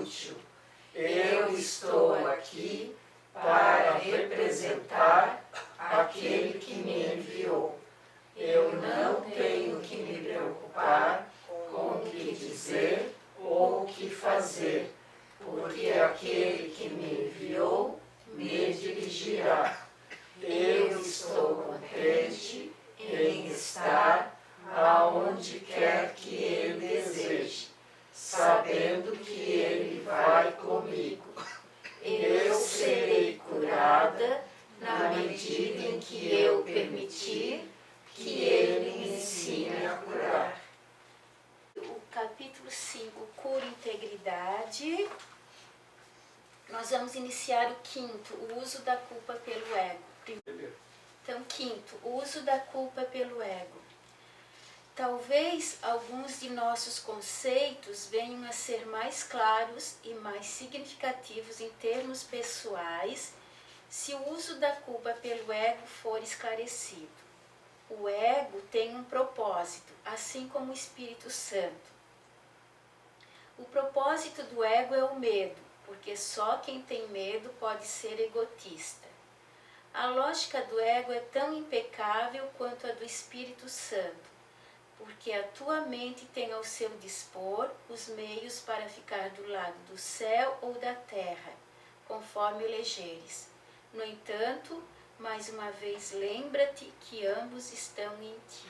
inútil. Eu estou aqui para representar aquele que me enviou. Eu não tenho que me preocupar com o que dizer ou o que fazer, porque aquele que me enviou me dirigirá. Eu estou contente em estar aonde quer que ele deseje, sabendo que ele vai comigo. Eu serei curada na medida em que eu permitir que ele me ensine a curar. O capítulo 5, cura e integridade. Nós vamos iniciar o quinto, o uso da culpa pelo ego. Então, quinto, o uso da culpa pelo ego. Talvez alguns de nossos conceitos venham a ser mais claros e mais significativos em termos pessoais se o uso da culpa pelo ego for esclarecido. O ego tem um propósito, assim como o Espírito Santo. O propósito do ego é o medo, porque só quem tem medo pode ser egotista. A lógica do ego é tão impecável quanto a do Espírito Santo, porque a tua mente tem ao seu dispor os meios para ficar do lado do céu ou da terra, conforme elegeres. No entanto, mais uma vez lembra-te que ambos estão em ti.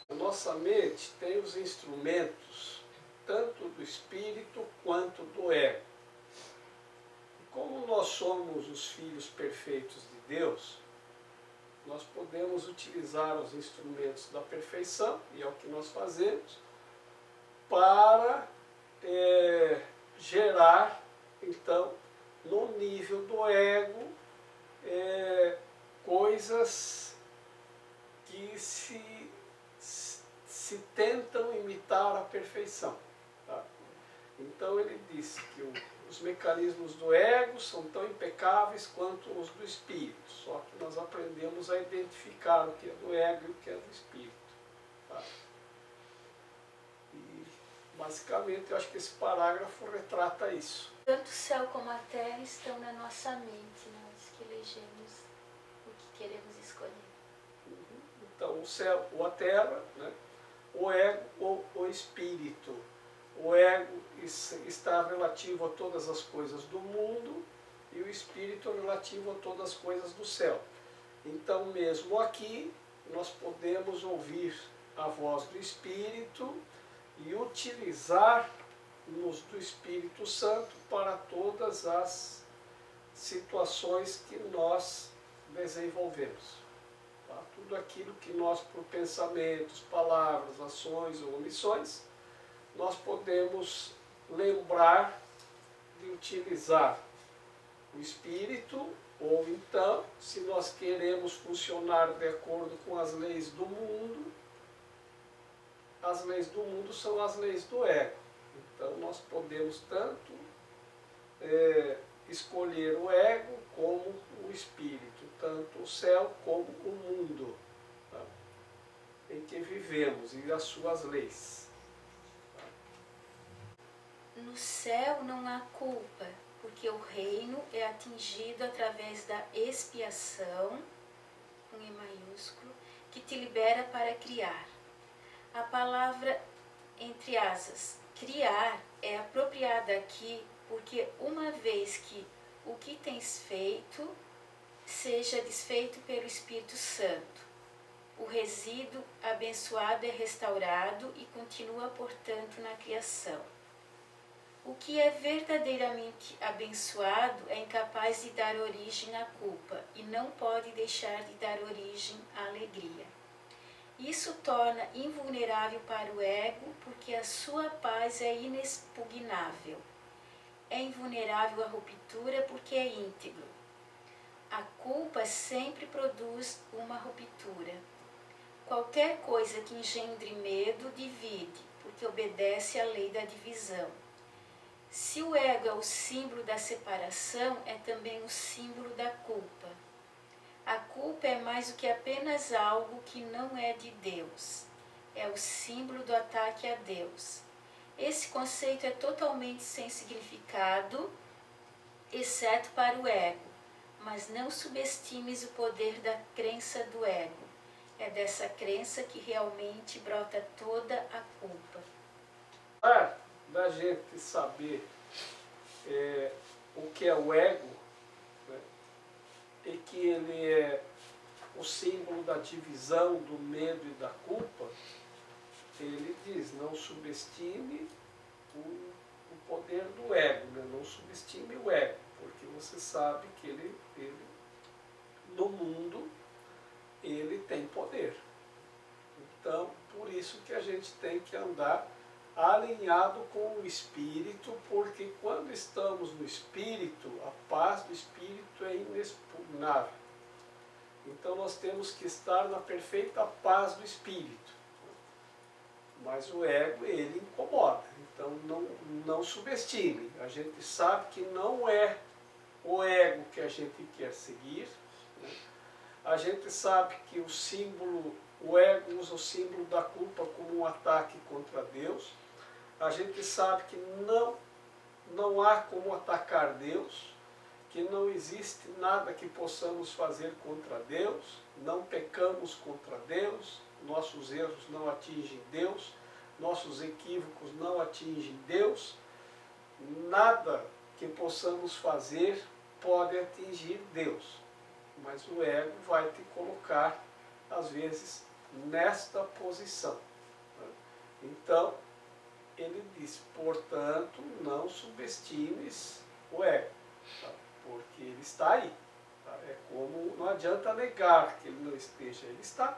A nossa mente tem os instrumentos, tanto do espírito quanto do ego. E como nós somos os filhos perfeitos de Deus, nós podemos utilizar os instrumentos da perfeição, e é o que nós fazemos, para gerar, então, no nível do ego, coisas que se tentam imitar a perfeição. Tá? Então ele disse que os mecanismos do ego são tão impecáveis quanto os do espírito, só que nós aprendemos a identificar o que é do ego e o que é do espírito. Tá? E basicamente eu acho que esse parágrafo retrata isso. Tanto o céu como a terra estão na nossa mente, nós que elegemos o que queremos escolher. Então o céu ou a terra, né? O ego ou o espírito. O ego está relativo a todas as coisas do mundo e o espírito é relativo a todas as coisas do céu. Então mesmo aqui nós podemos ouvir a voz do espírito e utilizar-nos do Espírito Santo para todas as situações que nós desenvolvemos. Tá? Tudo aquilo que nós, por pensamentos, palavras, ações ou omissões, nós podemos lembrar de utilizar o Espírito, ou então, se nós queremos funcionar de acordo com as leis do mundo, as leis do mundo são as leis do ego. Então nós podemos tanto escolher o ego como o Espírito, tanto o céu como o mundo, tá? Em que vivemos e as suas leis. No céu não há culpa, porque o reino é atingido através da expiação, com E maiúsculo, que te libera para criar. A palavra, entre asas, criar, é apropriada aqui porque uma vez que o que tens feito seja desfeito pelo Espírito Santo, o resíduo abençoado é restaurado e continua, portanto, na criação. O que é verdadeiramente abençoado é incapaz de dar origem à culpa e não pode deixar de dar origem à alegria. Isso torna invulnerável para o ego porque a sua paz é inexpugnável. É invulnerável à ruptura porque é íntegro. A culpa sempre produz uma ruptura. Qualquer coisa que engendre medo divide, porque obedece à lei da divisão. Se o ego é o símbolo da separação, é também o símbolo da culpa. A culpa é mais do que apenas algo que não é de Deus. É o símbolo do ataque a Deus. Esse conceito é totalmente sem significado, exceto para o ego, mas não subestimes o poder da crença do ego. É dessa crença que realmente brota toda a culpa. Da gente saber o que é o ego, né, e que ele é o símbolo da divisão, do medo e da culpa, ele diz, não subestime o poder do ego, né? Não subestime o ego, porque você sabe que ele no mundo, ele tem poder. Então, por isso que a gente tem que andar alinhado com o Espírito, porque quando estamos no Espírito, a paz do Espírito é inexpugnável. Então nós temos que estar na perfeita paz do Espírito. Mas o ego, ele incomoda. Então não subestime. A gente sabe que não é o ego que a gente quer seguir, né? A gente sabe que o ego usa o símbolo da culpa como um ataque contra Deus. A gente sabe que não há como atacar Deus, que não existe nada que possamos fazer contra Deus, não pecamos contra Deus, nossos erros não atingem Deus, nossos equívocos não atingem Deus, nada que possamos fazer pode atingir Deus, mas o ego vai te colocar, às vezes, nesta posição. Então, ele diz, portanto, não subestimes o ego, tá? Porque ele está aí. Tá? É como, não adianta negar que ele não esteja, ele está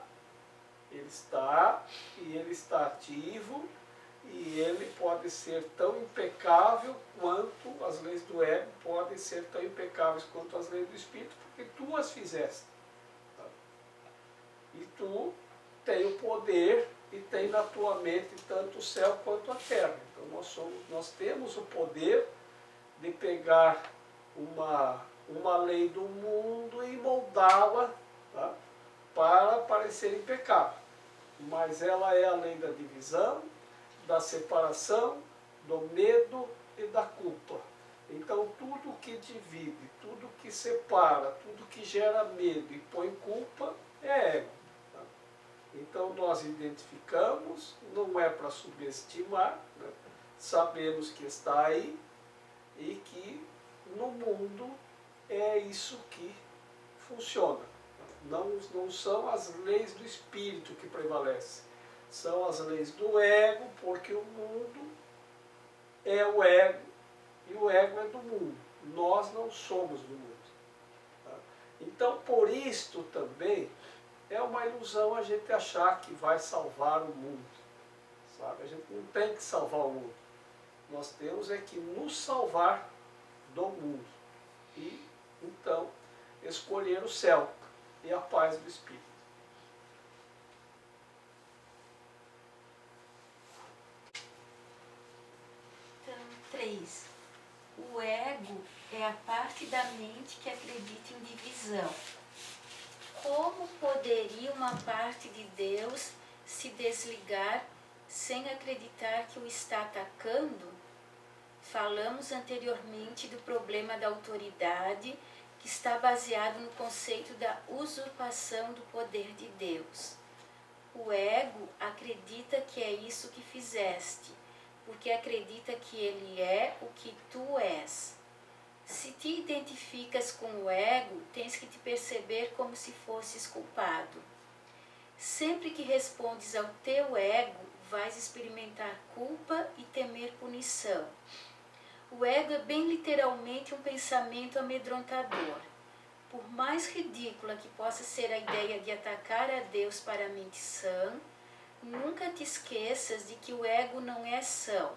e ele está ativo, e ele pode ser tão impecável quanto as leis do ego podem ser tão impecáveis quanto as leis do Espírito, porque tu as fizeste. Tá? E tu tem o poder e tem na tua mente tanto o céu quanto a terra. Então nós temos o poder de pegar uma lei do mundo e moldá-la, tá, para parecer impecável. Mas ela é a lei da divisão, da separação, do medo e da culpa. Então tudo que divide, tudo que separa, tudo que gera medo e põe culpa é ego. Tá? Então nós identificamos, não é para subestimar, né? Sabemos que está aí e que no mundo é isso que funciona. Não são as leis do Espírito que prevalecem, são as leis do ego, porque o mundo é o ego e o ego é do mundo. Nós não somos do mundo. Tá? Então, por isto também, é uma ilusão a gente achar que vai salvar o mundo. Sabe? A gente não tem que salvar o mundo. Nós temos é que nos salvar do mundo. E, então, escolher o céu e a paz do Espírito. Então, 3. O ego é a parte da mente que acredita em divisão. Como poderia uma parte de Deus se desligar sem acreditar que o está atacando? Falamos anteriormente do problema da autoridade, que está baseado no conceito da usurpação do poder de Deus. O ego acredita que é isso que fizeste, porque acredita que ele é o que tu és. Se te identificas com o ego, tens que te perceber como se fosses culpado. Sempre que respondes ao teu ego, vais experimentar culpa e temer punição. O ego é bem literalmente um pensamento amedrontador. Por mais ridícula que possa ser a ideia de atacar a Deus para a mente sã, nunca te esqueças de que o ego não é são.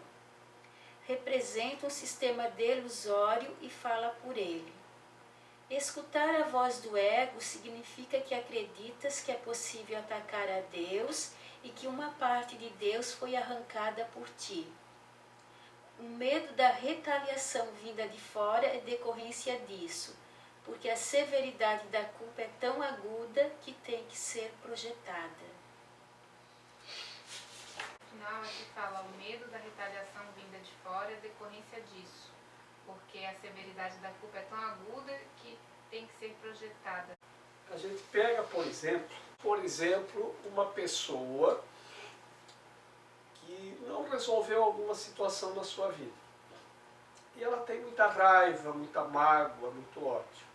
Representa um sistema delusório e fala por ele. Escutar a voz do ego significa que acreditas que é possível atacar a Deus e que uma parte de Deus foi arrancada por ti. O medo da retaliação vinda de fora é decorrência disso, porque a severidade da culpa é tão aguda que tem que ser projetada. No final aqui fala o medo da retaliação porque a severidade da culpa é tão aguda que tem que ser projetada. A gente pega, por exemplo, uma pessoa que não resolveu alguma situação na sua vida. E ela tem muita raiva, muita mágoa, muito ódio.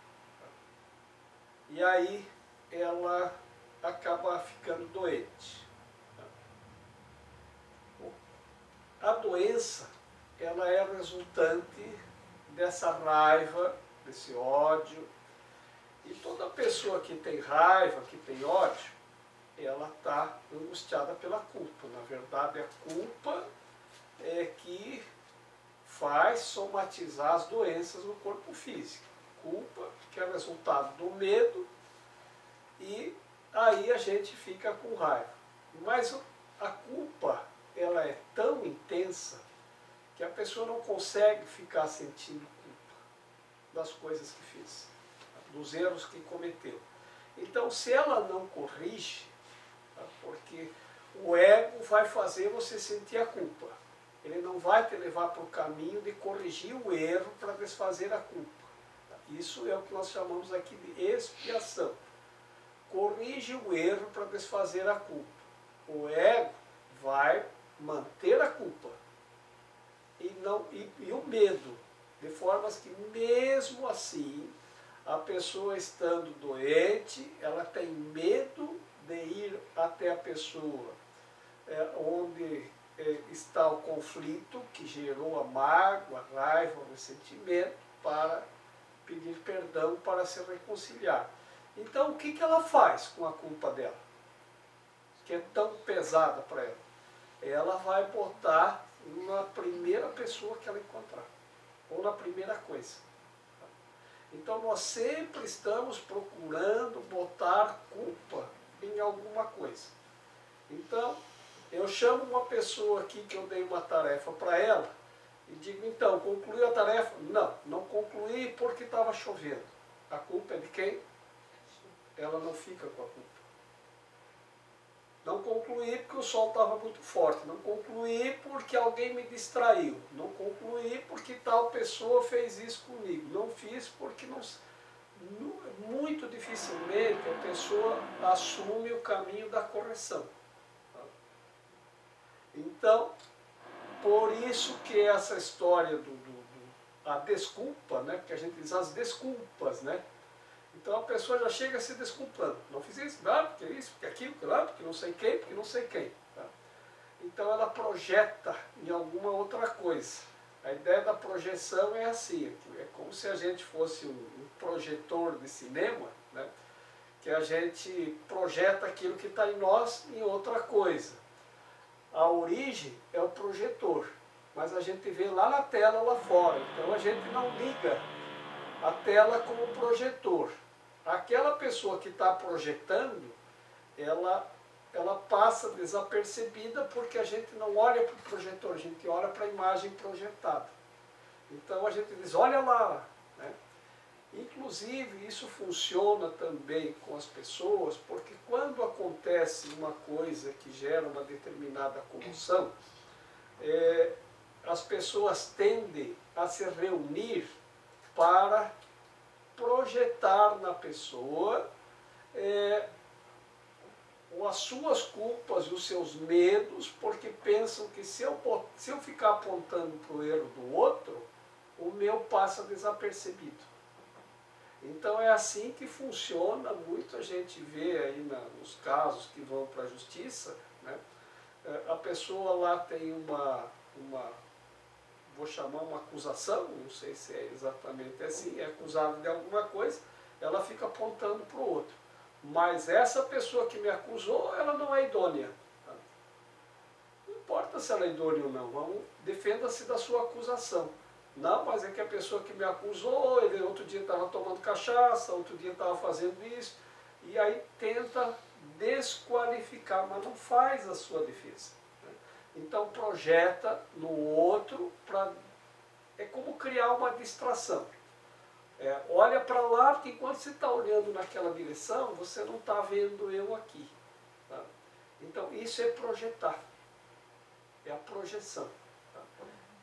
E aí ela acaba ficando doente. A doença, ela é resultante dessa raiva, desse ódio. E toda pessoa que tem raiva, que tem ódio, ela está angustiada pela culpa. Na verdade, a culpa é que faz somatizar as doenças no corpo físico. Culpa, que é resultado do medo, e aí a gente fica com raiva. Mas a culpa, ela é tão intensa que a pessoa não consegue ficar sentindo culpa das coisas que fez, dos erros que cometeu. Então, se ela não corrige, porque o ego vai fazer você sentir a culpa. Ele não vai te levar para o caminho de corrigir o erro para desfazer a culpa. Isso é o que nós chamamos aqui de expiação. Corrige o erro para desfazer a culpa. O ego vai manter a culpa e o medo, de formas que mesmo assim, a pessoa estando doente, ela tem medo de ir até a pessoa onde está o conflito que gerou a mágoa, a raiva, o ressentimento, para pedir perdão, para se reconciliar. Então, o que ela faz com a culpa dela, que é tão pesada para ela? Ela vai botar na primeira pessoa que ela encontrar, ou na primeira coisa. Então, nós sempre estamos procurando botar culpa em alguma coisa. Então, eu chamo uma pessoa aqui que eu dei uma tarefa para ela e digo, então, concluiu a tarefa? Não, não concluí porque estava chovendo. A culpa é de quem? Ela não fica com a culpa. Não concluí porque o sol estava muito forte. Não concluí porque alguém me distraiu. Não concluí porque tal pessoa fez isso comigo. Não fiz porque muito dificilmente a pessoa assume o caminho da correção. Então, por isso que essa história a desculpa, né? Porque a gente diz as desculpas, né? Então a pessoa já chega se desculpando. Não fiz isso, porque isso, porque aquilo, porque não sei quem, porque não sei quem. Tá? Então ela projeta em alguma outra coisa. A ideia da projeção é assim, é como se a gente fosse um projetor de cinema, né? Que a gente projeta aquilo que está em nós em outra coisa. A origem é o projetor, mas a gente vê lá na tela, lá fora. Então a gente não liga a tela como projetor. Aquela pessoa que está projetando, ela passa desapercebida porque a gente não olha para o projetor, a gente olha para a imagem projetada. Então a gente diz, olha lá. Né? Inclusive, isso funciona também com as pessoas, porque quando acontece uma coisa que gera uma determinada comoção, as pessoas tendem a se reunir para projetar na pessoa as suas culpas, os seus medos, porque pensam que se eu ficar apontando para o erro do outro, o meu passa desapercebido. Então é assim que funciona, muito a gente vê aí nos casos que vão para a justiça, né? A pessoa lá tem vou chamar uma acusação, não sei se é exatamente assim, é acusado de alguma coisa, ela fica apontando para o outro. Mas essa pessoa que me acusou, ela não é idônea. Tá? Não importa se ela é idônea ou não, defenda-se da sua acusação. Não, mas é que a pessoa que me acusou, ele outro dia estava tomando cachaça, outro dia estava fazendo isso, e aí tenta desqualificar, mas não faz a sua defesa. Né? Então projeta no outro, é como criar uma distração. Olha para lá, porque enquanto você está olhando naquela direção, você não está vendo eu aqui. Tá? Então isso é projetar, é a projeção. Tá?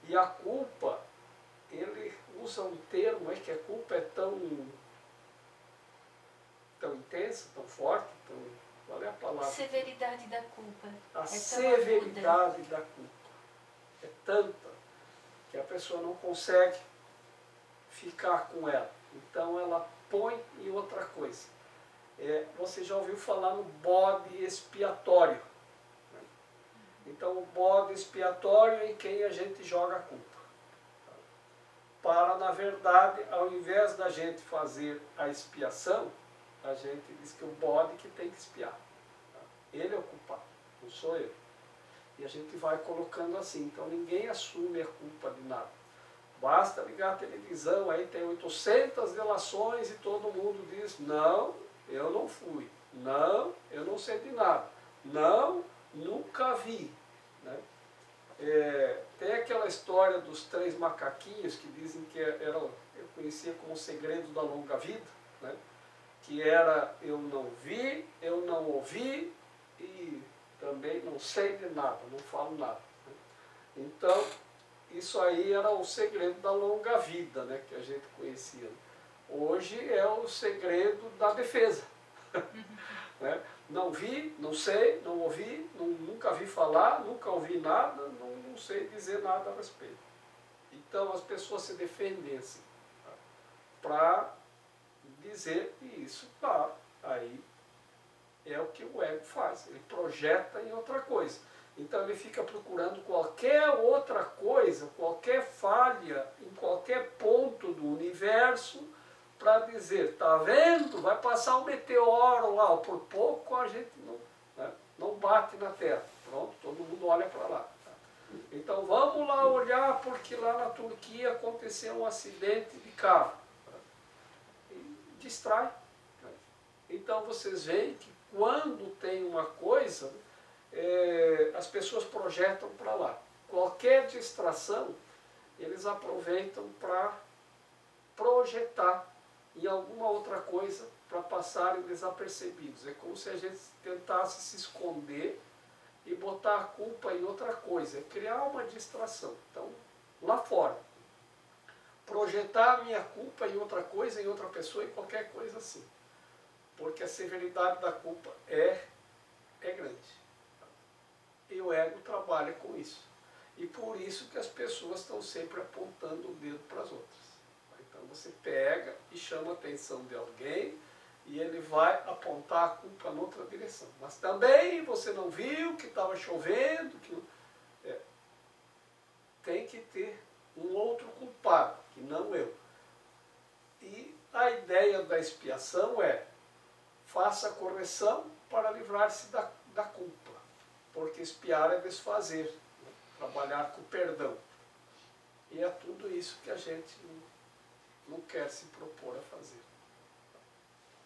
E a culpa, usa um termo aí que a culpa é tão intensa, tão forte, qual é a palavra? Severidade da culpa. A tão severidade da culpa é tanta que a pessoa não consegue ficar com ela. Então ela põe em outra coisa. Você já ouviu falar no bode expiatório. Então o bode expiatório é em quem a gente joga a culpa. Para, na verdade, ao invés da gente fazer a expiação, a gente diz que o bode que tem que expiar. Ele é o culpado, não sou eu. E a gente vai colocando assim, então ninguém assume a culpa de nada. Basta ligar a televisão, aí tem 800 delações e todo mundo diz, não, eu não fui, não, eu não sei de nada, não, nunca vi. Né? Tem aquela história dos 3 macaquinhos que dizem que eu conhecia como o segredo da longa vida, né? Que era eu não vi, eu não ouvi e também não sei de nada, não falo nada. Né? Então, isso aí era o segredo da longa vida, né, que a gente conhecia. Hoje é o segredo da defesa. Né? Não vi, não sei, não ouvi, nunca vi falar, nunca ouvi nada, não sei dizer nada a respeito. Então as pessoas se defendem assim, tá? Para dizer que isso, tá, aí é o que o ego faz, ele projeta em outra coisa. Então ele fica procurando qualquer outra coisa, qualquer falha, em qualquer ponto do universo, para dizer, tá vendo? Vai passar um meteoro lá, por pouco a gente não bate na Terra. Pronto, todo mundo olha para lá. Tá? Então vamos lá olhar, porque lá na Turquia aconteceu um acidente de carro. Tá? E distrai. Tá? Então vocês veem que quando tem uma coisa, as pessoas projetam para lá. Qualquer distração, eles aproveitam para projetar em alguma outra coisa para passarem desapercebidos. É como se a gente tentasse se esconder e botar a culpa em outra coisa, é criar uma distração. Então, lá fora, projetar a minha culpa em outra coisa, em outra pessoa, em qualquer coisa assim. Porque a severidade da culpa é grande. E o ego trabalha com isso. E por isso que as pessoas estão sempre apontando o dedo para as outras. Então você pega e chama a atenção de alguém e ele vai apontar a culpa em outra direção. Mas também você não viu que estava chovendo, tem que ter um outro culpado, que não eu. E a ideia da expiação é, faça a correção para livrar-se da culpa. Porque expiar é desfazer, né? Trabalhar com perdão. E é tudo isso que a gente não quer se propor a fazer.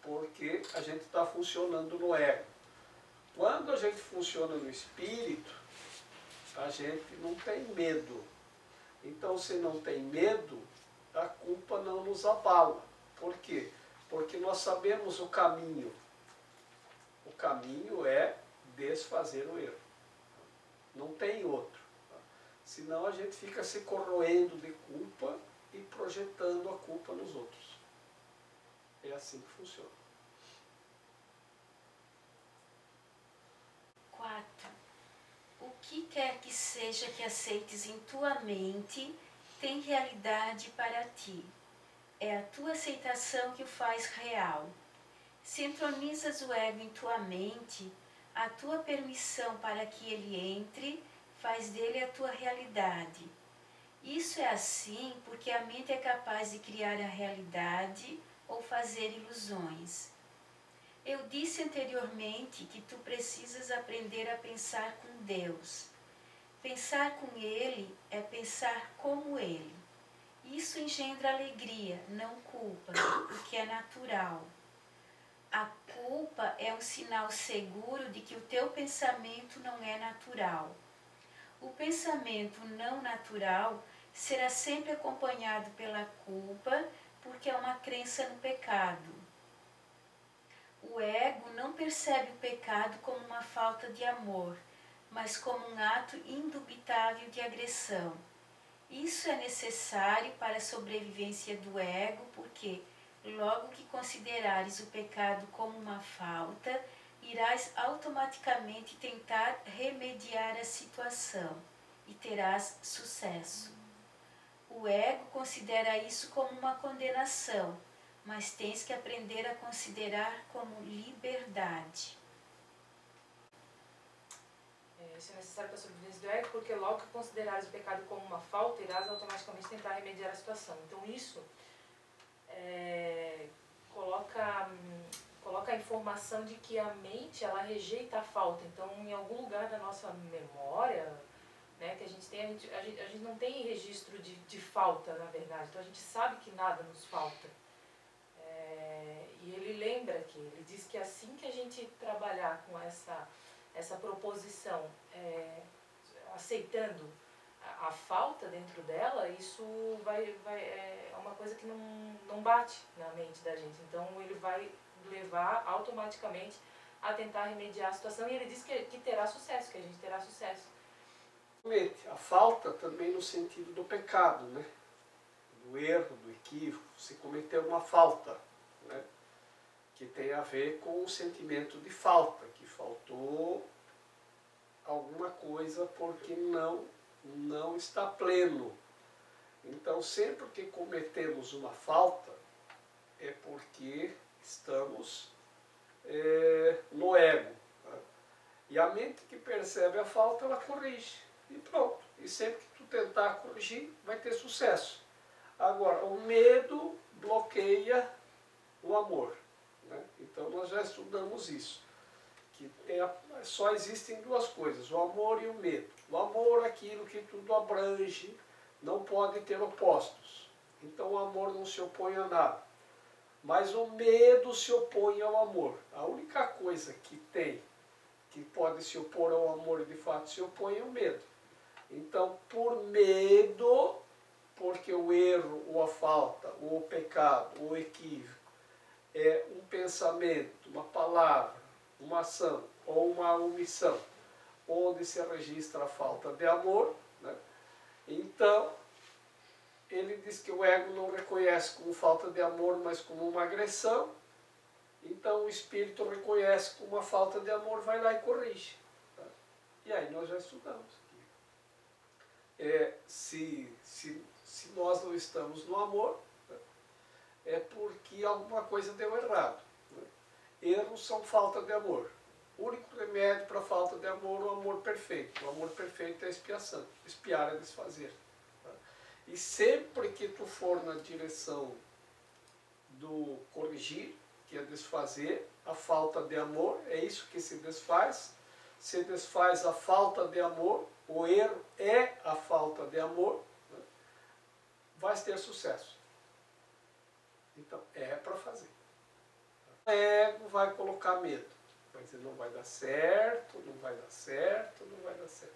Porque a gente está funcionando no ego. Quando a gente funciona no espírito, a gente não tem medo. Então, se não tem medo, a culpa não nos abala. Por quê? Porque nós sabemos o caminho. O caminho é desfazer o erro. Não tem outro. Senão a gente fica se corroendo de culpa e projetando a culpa nos outros. É assim que funciona. 4. O que quer que seja que aceites em tua mente tem realidade para ti. É a tua aceitação que o faz real. Se entronizas o ego em tua mente, a tua permissão para que ele entre faz dele a tua realidade. Isso é assim porque a mente é capaz de criar a realidade ou fazer ilusões. Eu disse anteriormente que tu precisas aprender a pensar com Deus. Pensar com Ele é pensar como Ele. Isso engendra alegria, não culpa, o que é natural. A culpa é um sinal seguro de que o teu pensamento não é natural. O pensamento não natural será sempre acompanhado pela culpa, porque é uma crença no pecado. O ego não percebe o pecado como uma falta de amor, mas como um ato indubitável de agressão. Isso é necessário para a sobrevivência do ego, porque logo que considerares o pecado como uma falta, irás automaticamente tentar remediar a situação e terás sucesso. O ego considera isso como uma condenação, mas tens que aprender a considerar como liberdade. Isso é necessário para a sobrevivência do ego, porque logo que considerares o pecado como uma falta, irás automaticamente tentar remediar a situação. Então isso coloca a informação de que a mente, ela rejeita a falta. Então, em algum lugar da nossa memória, né, que a gente tem, a gente não tem registro de falta, na verdade. Então a gente sabe que nada nos falta. E ele lembra aqui, ele diz que assim que a gente trabalhar com essa proposição, aceitando a falta dentro dela, isso é uma coisa que não bate na mente da gente. Então ele vai levar automaticamente a tentar remediar a situação, e ele diz que terá sucesso, que a gente terá sucesso. A falta também no sentido do pecado, né? Do erro, do equívoco. Se cometeu uma falta, né? Que tem a ver com o sentimento de falta, que faltou alguma coisa porque não está pleno. Então, sempre que cometemos uma falta, é porque estamos no ego. Tá? E a mente que percebe a falta, ela corrige. E pronto. E sempre que tu tentar corrigir, vai ter sucesso. Agora, o medo bloqueia o amor. Né? Então, nós já estudamos isso. Que só existem duas coisas, o amor e o medo. O amor é aquilo que tudo abrange, não pode ter opostos. Então, o amor não se opõe a nada. Mas o medo se opõe ao amor. A única coisa que pode se opor ao amor e de fato se opõe é o medo. Então, por medo, porque o erro, ou a falta, ou o pecado, ou o equívoco, é um pensamento, uma palavra, uma ação ou uma omissão, onde se registra a falta de amor, né? Então, ele diz que o ego não reconhece como falta de amor, mas como uma agressão. Então, o espírito reconhece como uma falta de amor, vai lá e corrige. Tá? E aí nós já estudamos. Se nós não estamos no amor, né, é porque alguma coisa deu errado. Né? Erros são falta de amor. O único remédio para a falta de amor é o amor perfeito. O amor perfeito é a expiação. Expiar é desfazer. Tá? E sempre que tu for na direção do corrigir, que é desfazer, a falta de amor, é isso que se desfaz a falta de amor, o erro é a falta de amor, né? Vai ter sucesso. Então, é para fazer. O ego vai colocar medo. Vai dizer, não vai dar certo, não vai dar certo, não vai dar certo.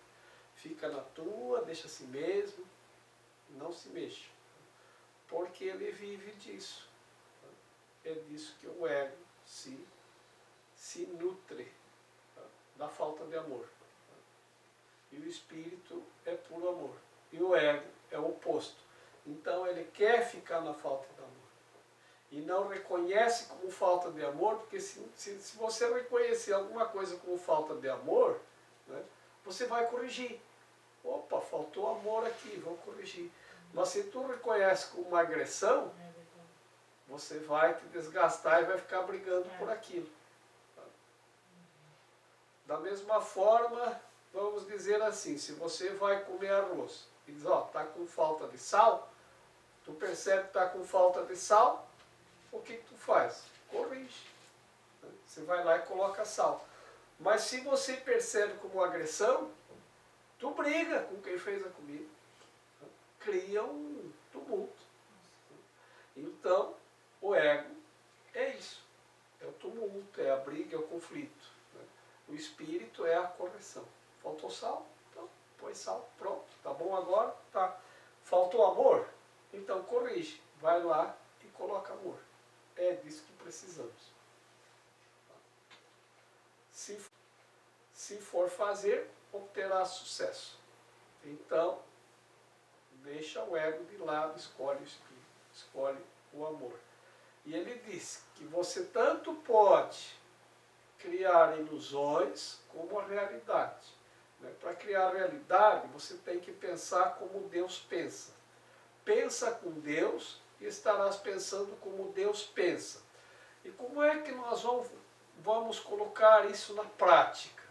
Fica na tua, deixa assim mesmo, não se mexa. Porque ele vive disso. É disso que o ego se nutre, tá? Da falta de amor. Tá? E o espírito é puro amor. E o ego é o oposto. Então ele quer ficar na falta de amor. E não reconhece como falta de amor, porque se você reconhecer alguma coisa como falta de amor, né, você vai corrigir. Opa, faltou amor aqui, vou corrigir. Mas se tu reconhece como uma agressão, você vai te desgastar e vai ficar brigando por aquilo. Tá? Da mesma forma, vamos dizer assim, se você vai comer arroz e diz, ó, tá com falta de sal, tu percebe que tá com falta de sal, o que tu faz? Corrige. Você vai lá e coloca sal. Mas se você percebe como agressão, tu briga com quem fez a comida. Cria um tumulto. Então, o ego é isso. É o tumulto, é a briga, é o conflito. O espírito é a correção. Faltou sal? Então, põe sal. Pronto. Tá bom agora? Tá. Faltou amor? Então, corrige. Vai lá e coloca amor. É disso que precisamos. Se for fazer, obterá sucesso. Então, deixa o ego de lado, escolhe o espírito, escolhe o amor. E ele diz que você tanto pode criar ilusões como a realidade. Né? Para criar a realidade, você tem que pensar como Deus pensa. Pensa com Deus e estarás pensando como Deus pensa. E como é que nós vamos colocar isso na prática?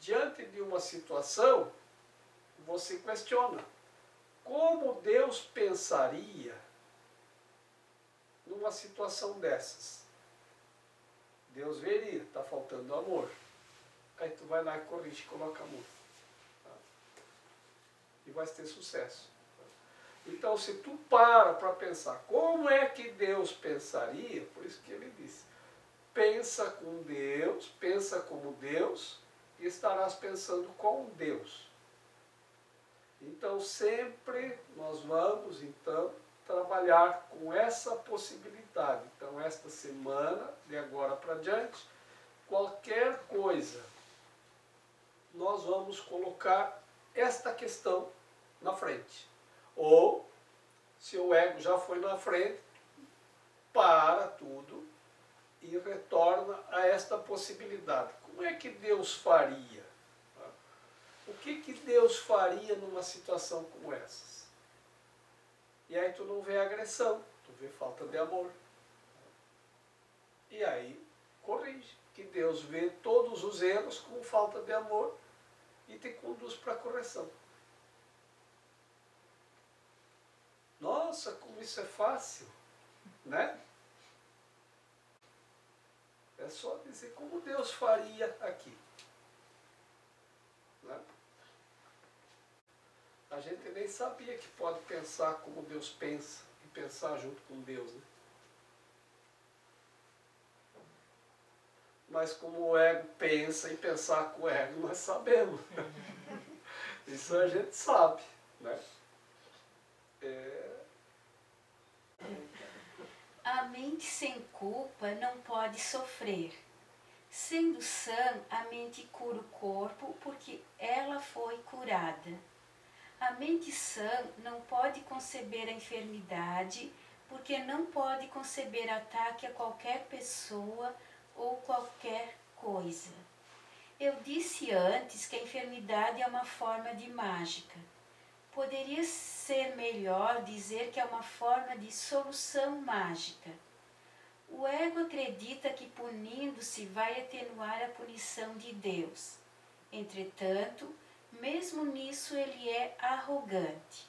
Diante de uma situação, você questiona. Como Deus pensaria numa situação dessas? Deus veria, está faltando amor. Aí tu vai lá e corrige, coloca amor. Tá? E vai ter sucesso. Então, se tu para pensar como é que Deus pensaria, por isso que ele disse, pensa com Deus, pensa como Deus, e estarás pensando com Deus. Então, sempre nós vamos, então, trabalhar com essa possibilidade. Então, esta semana, de agora para diante, qualquer coisa, nós vamos colocar esta questão na frente. Ou, se o ego já foi na frente, para tudo e retorna a esta possibilidade. Como é que Deus faria? O que Deus faria numa situação como essas? E aí tu não vê agressão, tu vê falta de amor. E aí corrige, que Deus vê todos os erros com falta de amor e te conduz para a correção. Nossa, como isso é fácil, né? É só dizer como Deus faria aqui. Né? A gente nem sabia que pode pensar como Deus pensa e pensar junto com Deus. Né? Mas como o ego pensa e pensar com o ego, nós sabemos. Isso a gente sabe. Né? A mente sem culpa não pode sofrer. Sendo sã, a mente cura o corpo porque ela foi curada. A mente sã não pode conceber a enfermidade porque não pode conceber ataque a qualquer pessoa ou qualquer coisa. Eu disse antes que a enfermidade é uma forma de mágica. Poderia ser melhor dizer que é uma forma de solução mágica. O ego acredita que punindo-se vai atenuar a punição de Deus. Entretanto, mesmo nisso ele é arrogante.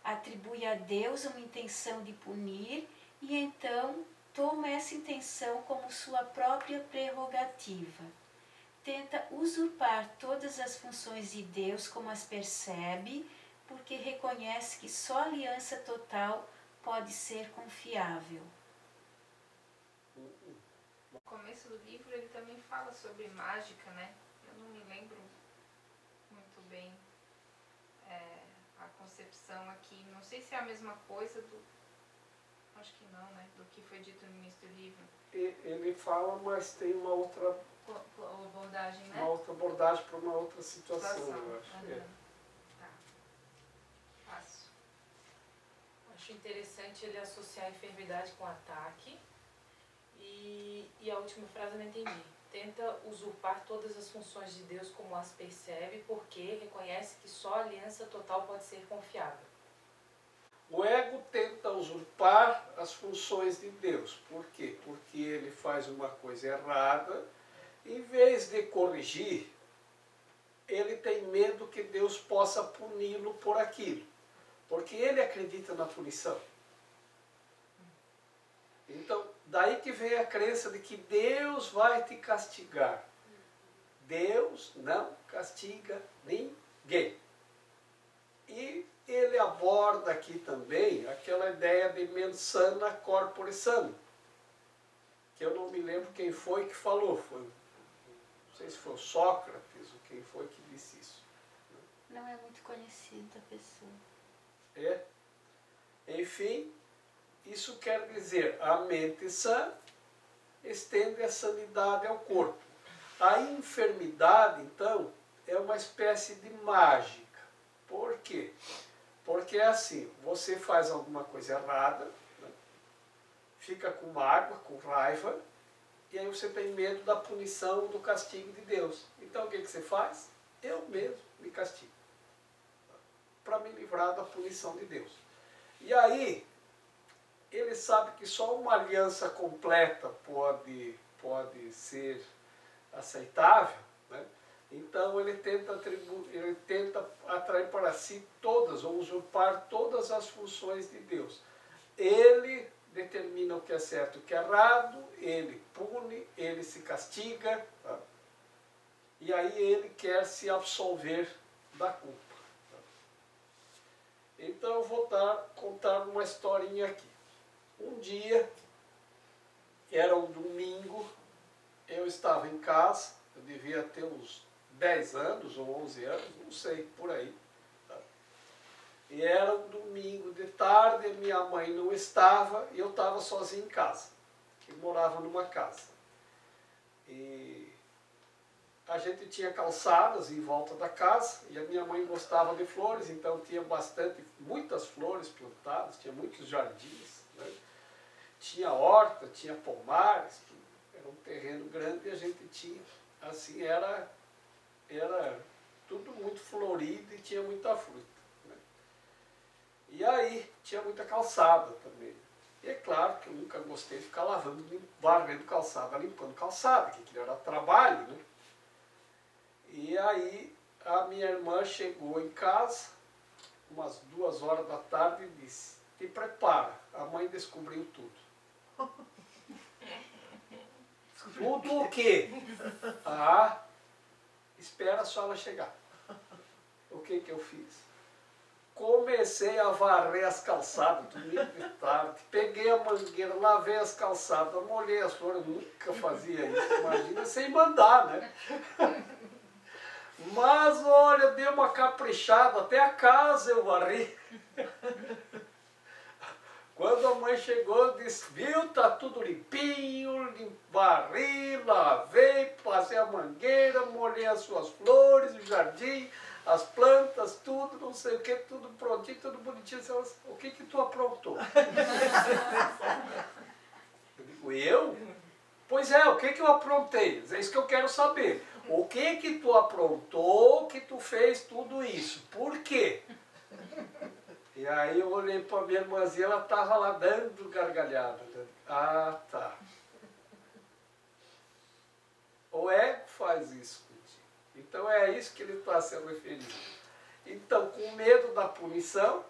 Atribui a Deus uma intenção de punir e então toma essa intenção como sua própria prerrogativa. Tenta usurpar todas as funções de Deus como as percebe, porque reconhece que só a aliança total pode ser confiável. No começo do livro ele também fala sobre mágica, né? Eu não me lembro muito bem a concepção aqui. Não sei se é a mesma coisa acho que não, né? Do que foi dito no início do livro. Ele fala, mas tem uma outra abordagem, né? Uma outra abordagem para uma outra situação, eu acho. Uhum. Tá. Fácil. Acho interessante ele associar a enfermidade com ataque. E a última frase eu não entendi. Tenta usurpar todas as funções de Deus como as percebe, porque reconhece que só a aliança total pode ser confiável. O ego tenta usurpar as funções de Deus. Por quê? Porque ele faz uma coisa errada, em vez de corrigir, ele tem medo que Deus possa puni-lo por aquilo. Porque ele acredita na punição. Então, daí que vem a crença de que Deus vai te castigar. Deus não castiga ninguém. E ele aborda aqui também aquela ideia de mens sana corpore sano, que eu não me lembro quem foi que falou, não sei se foi o Sócrates ou quem foi que disse isso. Não é muito conhecida a pessoa. Enfim, isso quer dizer, a mente sã estende a sanidade ao corpo. A enfermidade, então, é uma espécie de mágica. Por quê? Porque é assim, você faz alguma coisa errada, né? Fica com mágoa, com raiva, e aí você tem medo da punição, do castigo de Deus. Então o que você faz? Eu mesmo me castigo, para me livrar da punição de Deus. E aí, ele sabe que só uma aliança completa pode ser aceitável, né? Então ele tenta atrair para si todas, ou usurpar todas as funções de Deus. Ele determina o que é certo e o que é errado, ele pune, ele se castiga, tá? E aí ele quer se absolver da culpa. Tá? Então eu vou contar uma historinha aqui. Um dia, era um domingo, eu estava em casa, eu devia ter uns 10 anos ou 11 anos, não sei, por aí. Tá? E era um domingo de tarde, minha mãe não estava e eu estava sozinho em casa. Eu morava numa casa. E a gente tinha calçadas em volta da casa e a minha mãe gostava de flores, então tinha muitas flores plantadas, tinha muitos jardins, né? Tinha horta, tinha pomares, era um terreno grande e a gente tinha, assim, era tudo muito florido e tinha muita fruta, né? E aí tinha muita calçada também. E é claro que eu nunca gostei de ficar varrendo calçada, limpando calçada, que aquilo era trabalho, né? E aí a minha irmã chegou em casa, umas 2 horas da tarde, e disse: te prepara, a mãe descobriu tudo. Tudo o quê? Ah, espera só ela chegar. O que eu fiz? Comecei a varrer as calçadas, domingo de tarde, peguei a mangueira, lavei as calçadas, molhei as flores, eu nunca fazia isso, imagina, sem mandar, né? Mas olha, dei uma caprichada, até a casa eu varri. Quando a mãe chegou, disse: viu, tá tudo limpinho, varri, lavei, passei a mangueira, molhei as suas flores, o jardim, as plantas, tudo, não sei o que, tudo prontinho, tudo bonitinho. O que tu aprontou? Eu digo: eu? Pois é, o que eu aprontei? É isso que eu quero saber. O que tu aprontou, que tu fez tudo isso? Por quê? E aí eu olhei para a minha irmãzinha, ela estava lá dando gargalhada. Ah, tá. O ego faz isso contigo. Então é a isso que ele está se referindo. Então, com medo da punição,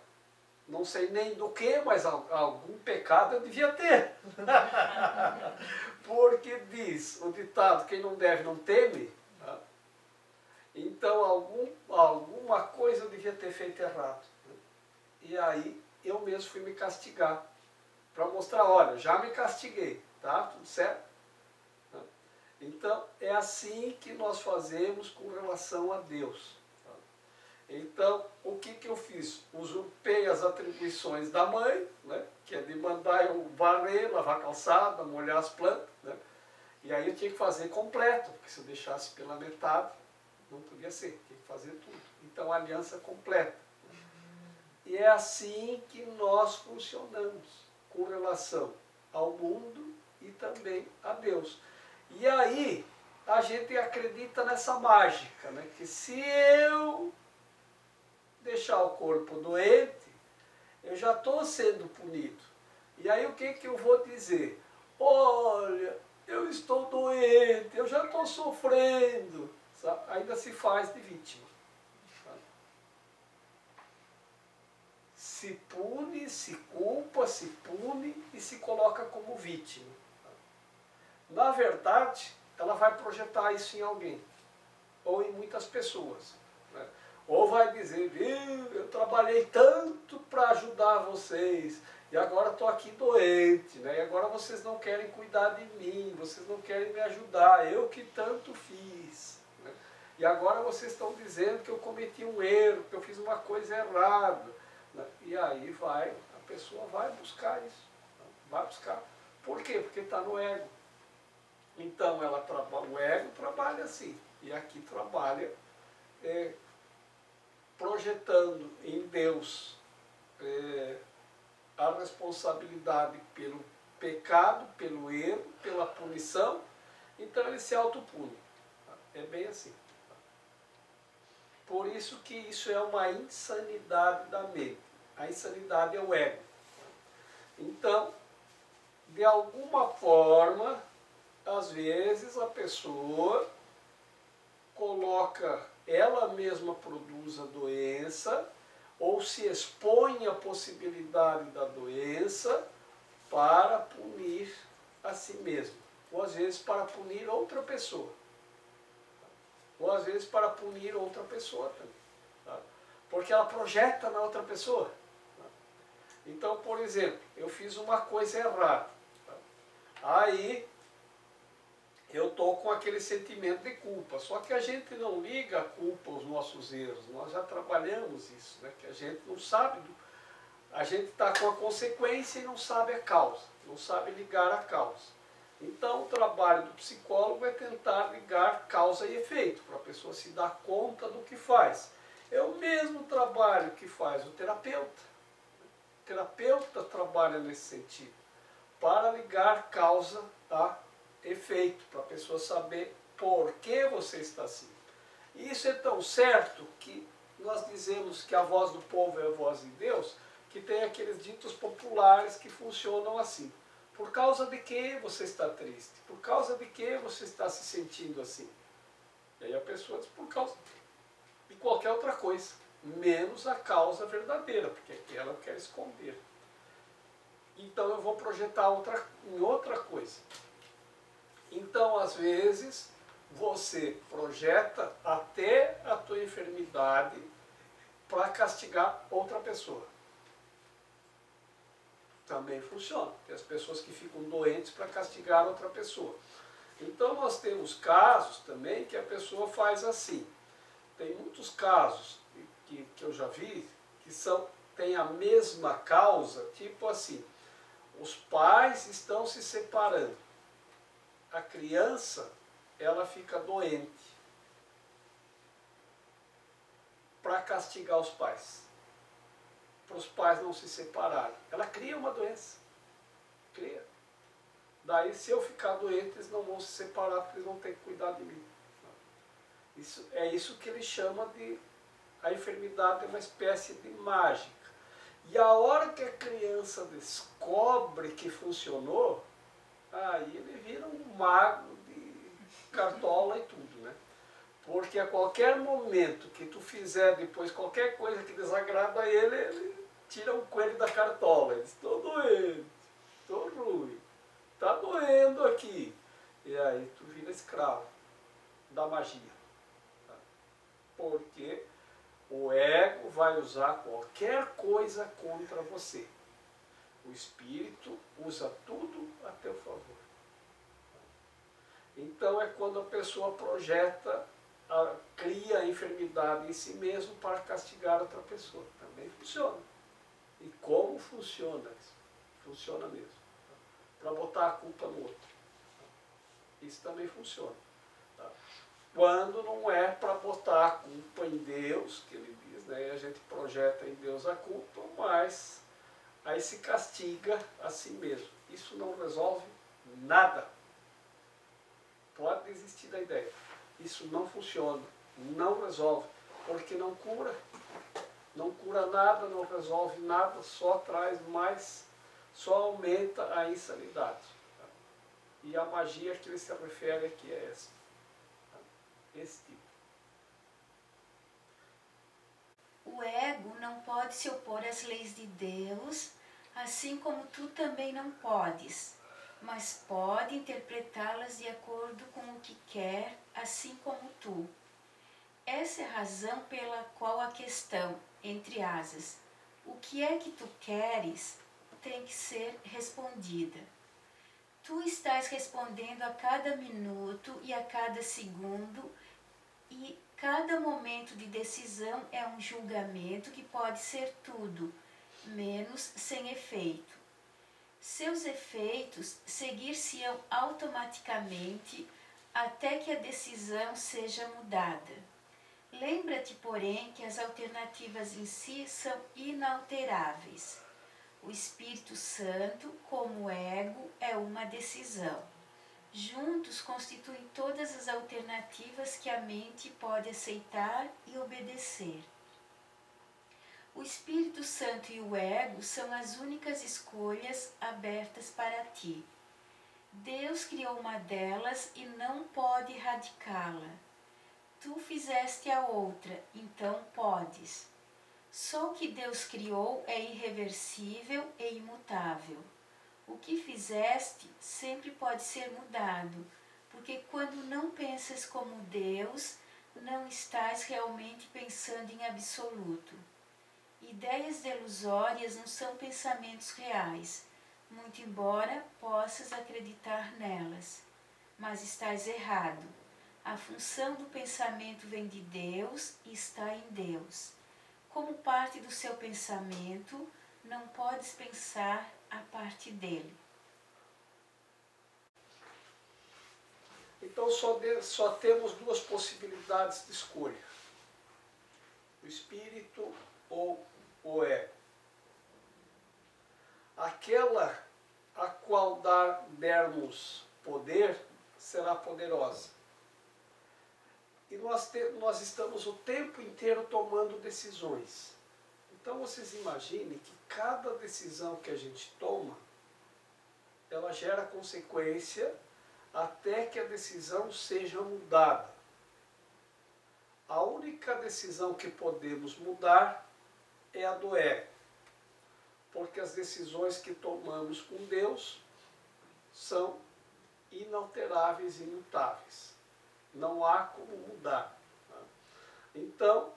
não sei nem do que, mas algum pecado eu devia ter. Porque diz o ditado: quem não deve não teme. Tá? Então alguma coisa eu devia ter feito errado. E aí eu mesmo fui me castigar, para mostrar: olha, já me castiguei, tá? Tudo certo? Então é assim que nós fazemos com relação a Deus. Tá? Então o que eu fiz? Usurpei as atribuições da mãe, né? Que é de mandar eu varrer, lavar calçada, molhar as plantas, né? E aí eu tinha que fazer completo, porque se eu deixasse pela metade, não podia ser, tinha que fazer tudo. Então a aliança completa. E é assim que nós funcionamos com relação ao mundo e também a Deus. E aí a gente acredita nessa mágica, né? Que se eu deixar o corpo doente, eu já estou sendo punido. E aí o que eu vou dizer? Olha, eu estou doente, eu já estou sofrendo. Sabe? Ainda se faz de vítima. Se pune, se culpa, se pune e se coloca como vítima. Na verdade, ela vai projetar isso em alguém, ou em muitas pessoas. Né? Ou vai dizer: viu, eu trabalhei tanto para ajudar vocês, e agora estou aqui doente, né? E agora vocês não querem cuidar de mim, vocês não querem me ajudar, eu que tanto fiz. Né? E agora vocês estão dizendo que eu cometi um erro, que eu fiz uma coisa errada. E aí a pessoa vai buscar isso, vai buscar. Por quê? Porque está no ego. Então o ego trabalha assim, e aqui trabalha projetando em Deus a responsabilidade pelo pecado, pelo erro, pela punição, então ele se autopune. É bem assim. Por isso que isso é uma insanidade da mente. A insanidade é o ego. Então, de alguma forma, às vezes a pessoa coloca, ela mesma produz a doença, ou se expõe à possibilidade da doença para punir a si mesma. Ou às vezes para punir outra pessoa. Ou às vezes para punir outra pessoa também. Tá? Porque ela projeta na outra pessoa. Tá? Então, por exemplo, eu fiz uma coisa errada. Tá? Aí eu estou com aquele sentimento de culpa. Só que a gente não liga a culpa aos nossos erros. Nós já trabalhamos isso, né? Que a gente não sabe. A gente está com a consequência e não sabe a causa. Não sabe ligar a causa. Então o trabalho do psicólogo é tentar ligar causa e efeito, para a pessoa se dar conta do que faz. É o mesmo trabalho que faz o terapeuta. O terapeuta trabalha nesse sentido, para ligar causa a efeito, para a pessoa saber por que você está assim. E isso é tão certo que nós dizemos que a voz do povo é a voz de Deus, que tem aqueles ditos populares que funcionam assim. Por causa de que você está triste? Por causa de que você está se sentindo assim? E aí a pessoa diz por causa de qualquer outra coisa, menos a causa verdadeira, porque aquela eu quero esconder. Então eu vou projetar em outra coisa. Então, às vezes, você projeta até a tua enfermidade para castigar outra pessoa. Também funciona. Tem as pessoas que ficam doentes para castigar outra pessoa. Então nós temos casos também que a pessoa faz assim. Tem muitos casos que eu já vi que têm a mesma causa, tipo assim, os pais estão se separando. A criança, ela fica doente para castigar os pais. Para os pais não se separarem. Ela cria uma doença. Cria. Daí, se eu ficar doente, eles não vão se separar, porque eles vão ter que cuidar de mim. É isso que ele chama de... A enfermidade é uma espécie de mágica. E a hora que a criança descobre que funcionou, aí ele vira um mago de cartola e tudo, né? Porque a qualquer momento que tu fizer depois qualquer coisa que desagrada ele, ele tira um coelho da cartola. Ele diz, estou doente, estou ruim, está doendo aqui. E aí tu vira escravo da magia. Tá? Porque o ego vai usar qualquer coisa contra você. O espírito usa tudo a teu favor. Então é quando a pessoa projeta, cria a enfermidade em si mesmo para castigar outra pessoa. Também funciona. E como funciona isso? Funciona mesmo. Para botar a culpa no outro. Isso também funciona. Tá? Quando não é para botar a culpa em Deus, que ele diz, né? A gente projeta em Deus a culpa, mas aí se castiga a si mesmo. Isso não resolve nada. Pode desistir da ideia. Isso não funciona, não resolve, porque não cura. Não cura nada, não resolve nada, só traz mais, só aumenta a insanidade. Tá? E a magia que ele se refere aqui é essa. Tá? Esse tipo. O ego não pode se opor às leis de Deus, assim como tu também não podes, mas pode interpretá-las de acordo com o que quer, assim como tu. Essa é a razão pela qual a questão, entre asas, o que é que tu queres, tem que ser respondida. Tu estás respondendo a cada minuto e a cada segundo, e cada momento de decisão é um julgamento que pode ser tudo, menos sem efeito. Seus efeitos seguir-se-ão automaticamente até que a decisão seja mudada. Lembra-te, porém, que as alternativas em si são inalteráveis. O Espírito Santo, como ego, é uma decisão. Juntos constituem todas as alternativas que a mente pode aceitar e obedecer. O Espírito Santo e o ego são as únicas escolhas abertas para ti. Deus criou uma delas e não pode erradicá-la. Tu fizeste a outra, então podes. Só o que Deus criou é irreversível e imutável. O que fizeste sempre pode ser mudado, porque quando não pensas como Deus, não estás realmente pensando em absoluto. Ideias delusórias não são pensamentos reais, muito embora possas acreditar nelas. Mas estás errado. A função do pensamento vem de Deus e está em Deus. Como parte do seu pensamento, não podes pensar a parte dele. Então só temos duas possibilidades de escolha: o espírito ou o ego. Aquela a qual dermos poder será poderosa. E nós estamos o tempo inteiro tomando decisões. Então vocês imaginem que cada decisão que a gente toma, ela gera consequência até que a decisão seja mudada. A única decisão que podemos mudar é a do ego, porque as decisões que tomamos com Deus são inalteráveis e imutáveis. Não há como mudar. Então,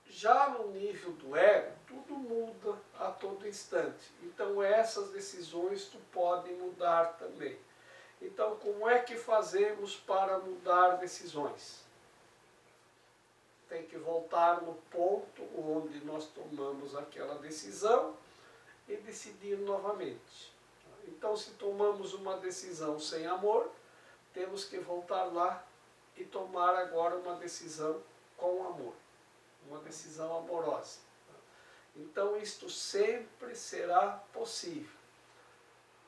já no nível do ego, tudo muda a todo instante. Então essas decisões tu podem mudar também. Então como é que fazemos para mudar decisões? Tem que voltar no ponto onde nós tomamos aquela decisão e decidir novamente. Então se tomamos uma decisão sem amor, temos que voltar lá e tomar agora uma decisão com amor. Uma decisão amorosa. Então isto sempre será possível.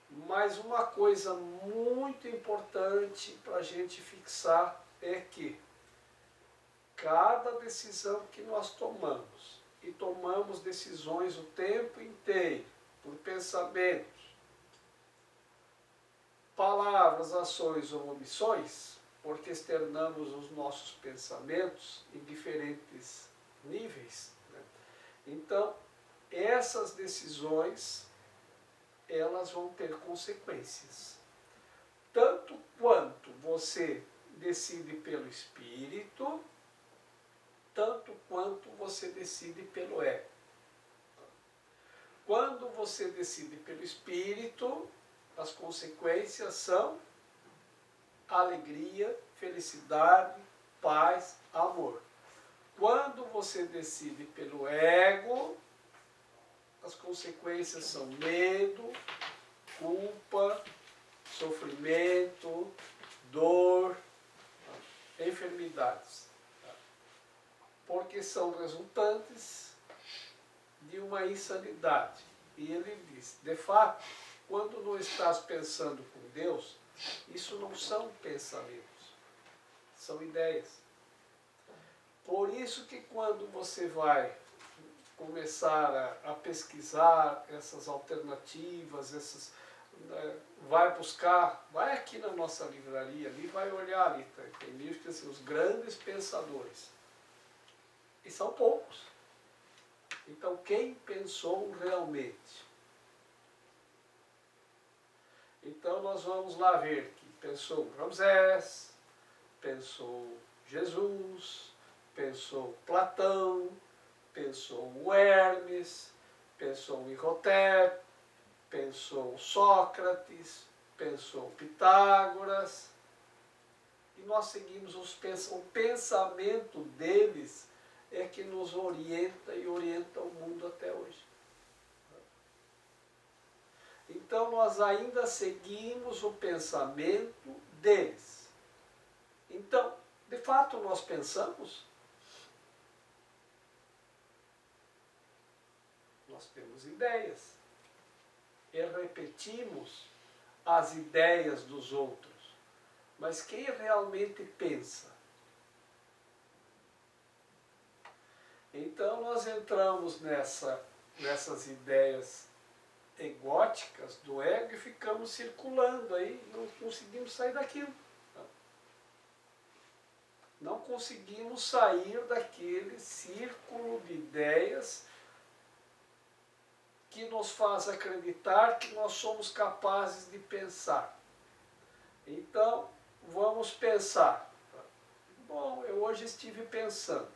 Mas uma coisa muito importante para a gente fixar é que cada decisão que nós tomamos, e tomamos decisões o tempo inteiro, por pensamentos, palavras, ações ou omissões, porque externamos os nossos pensamentos em diferentes níveis, né? Então, essas decisões, elas vão ter consequências. Tanto quanto você decide pelo espírito, tanto quanto você decide pelo ego. Quando você decide pelo espírito, as consequências são alegria, felicidade, paz, amor. Quando você decide pelo ego, as consequências são medo, culpa, sofrimento, dor, enfermidades. Porque são resultantes de uma insanidade. E ele diz, de fato, quando não estás pensando com Deus, isso não são pensamentos, são ideias. Por isso que quando você vai começar a pesquisar essas alternativas, vai buscar, vai aqui na nossa livraria, ali vai olhar, ali tem livros que assim, os grandes pensadores. E são poucos. Então quem pensou realmente? Então nós vamos lá ver que pensou Ramsés, pensou Jesus, pensou Platão, pensou o Hermes, pensou o Imhotep, pensou Sócrates, pensou Pitágoras. E nós seguimos o pensamento deles é que nos orienta e orienta o mundo até hoje. Então nós ainda seguimos o pensamento deles. Então, De fato, nós pensamos? Nós temos ideias e repetimos as ideias dos outros. Mas quem realmente pensa? Então nós entramos nessas ideias egóticas do ego e ficamos circulando aí, não conseguimos sair daquilo. Não conseguimos sair daquele círculo de ideias que nos faz acreditar que nós somos capazes de pensar. Então, vamos pensar. Bom, eu hoje estive pensando.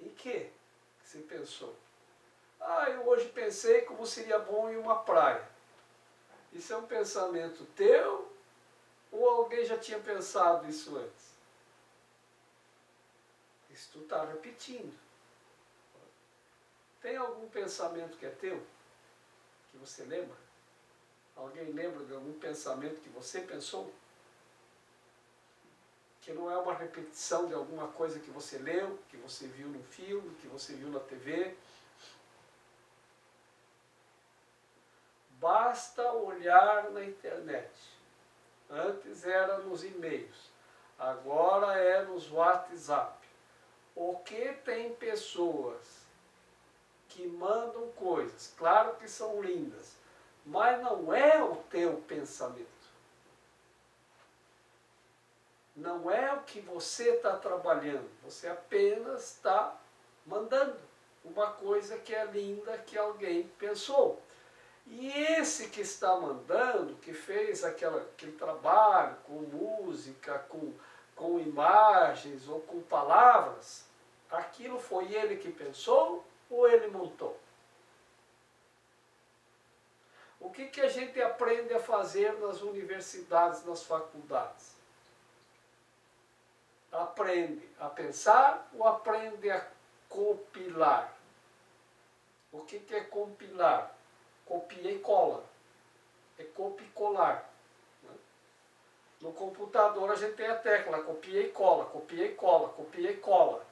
Em que você pensou? Eu hoje pensei como seria bom ir uma praia. Isso é um pensamento teu ou alguém já tinha pensado isso antes? Isso tu está repetindo. Tem algum pensamento que é teu? Que você lembra? Alguém lembra de algum pensamento que você pensou? Que não é uma repetição de alguma coisa que você leu, que você viu no filme, que você viu na TV. Basta olhar na internet. Antes era nos e-mails, agora é nos WhatsApp. O que tem pessoas que mandam coisas, claro que são lindas, mas não é o teu pensamento. Não é o que você está trabalhando, você apenas está mandando uma coisa que é linda, que alguém pensou. E esse que está mandando, que fez aquele trabalho com música, com imagens ou com palavras, aquilo foi ele que pensou ou ele montou? O que a gente aprende a fazer nas universidades, nas faculdades? Aprende a pensar ou aprende a compilar? O que é compilar? Copia e cola. É copia e colar. No computador a gente tem a tecla copia e cola, copia e cola, copia e cola.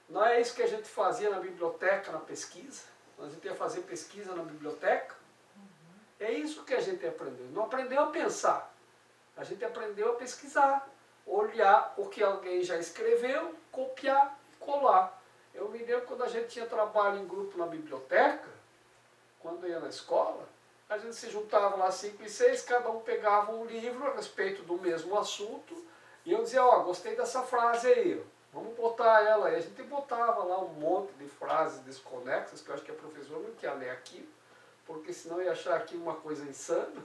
Não é isso que a gente fazia na biblioteca, na pesquisa? A gente ia fazer pesquisa na biblioteca? É isso que a gente aprendeu. Não aprendeu a pensar. A gente aprendeu a pesquisar. Olhar o que alguém já escreveu, copiar e colar. Eu me lembro quando a gente tinha trabalho em grupo na biblioteca, quando ia na escola, a gente se juntava lá 5 e 6, cada um pegava um livro a respeito do mesmo assunto, e eu dizia, gostei dessa frase aí, vamos botar ela aí. A gente botava lá um monte de frases desconexas, que eu acho que a professora não queria ler aquilo, porque senão ia achar aquilo uma coisa insana.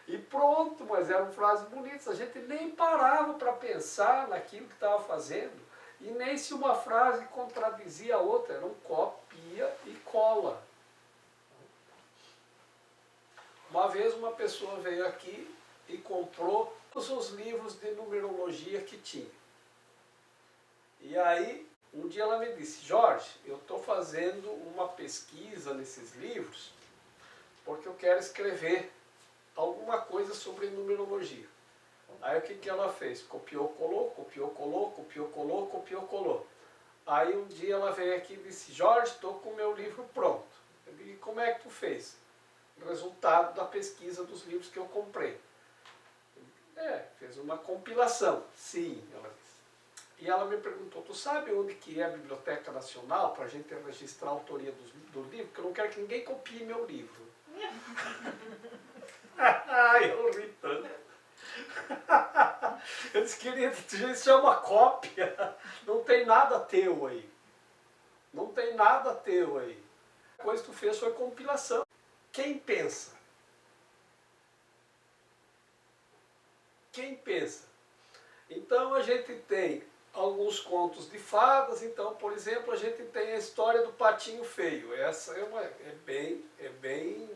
E pronto, mas eram frases bonitas, a gente nem parava para pensar naquilo que estava fazendo, e nem se uma frase contradizia a outra, era um copia e cola. Uma vez uma pessoa veio aqui e comprou todos os livros de numerologia que tinha. E aí, um dia ela me disse, Jorge, eu estou fazendo uma pesquisa nesses livros porque eu quero escrever alguma coisa sobre numerologia. Aí o que ela fez? Copiou, colou, copiou, colou, copiou, colou, copiou, colou. Aí um dia ela veio aqui e disse, Jorge, estou com o meu livro pronto. Eu disse, como é que tu fez? Resultado da pesquisa dos livros que eu comprei. Fez uma compilação. Sim, ela disse. E ela me perguntou, tu sabe onde que é a Biblioteca Nacional para a gente registrar a autoria do livro? Porque eu não quero que ninguém copie meu livro. Eu ri tanto. Eu disse, querida, isso é uma cópia. Não tem nada teu aí. Não tem nada teu aí. A coisa que tu fez foi compilação. Quem pensa? Quem pensa? Então a gente tem alguns contos de fadas. Então, por exemplo, a gente tem a história do Patinho Feio. Essa é bem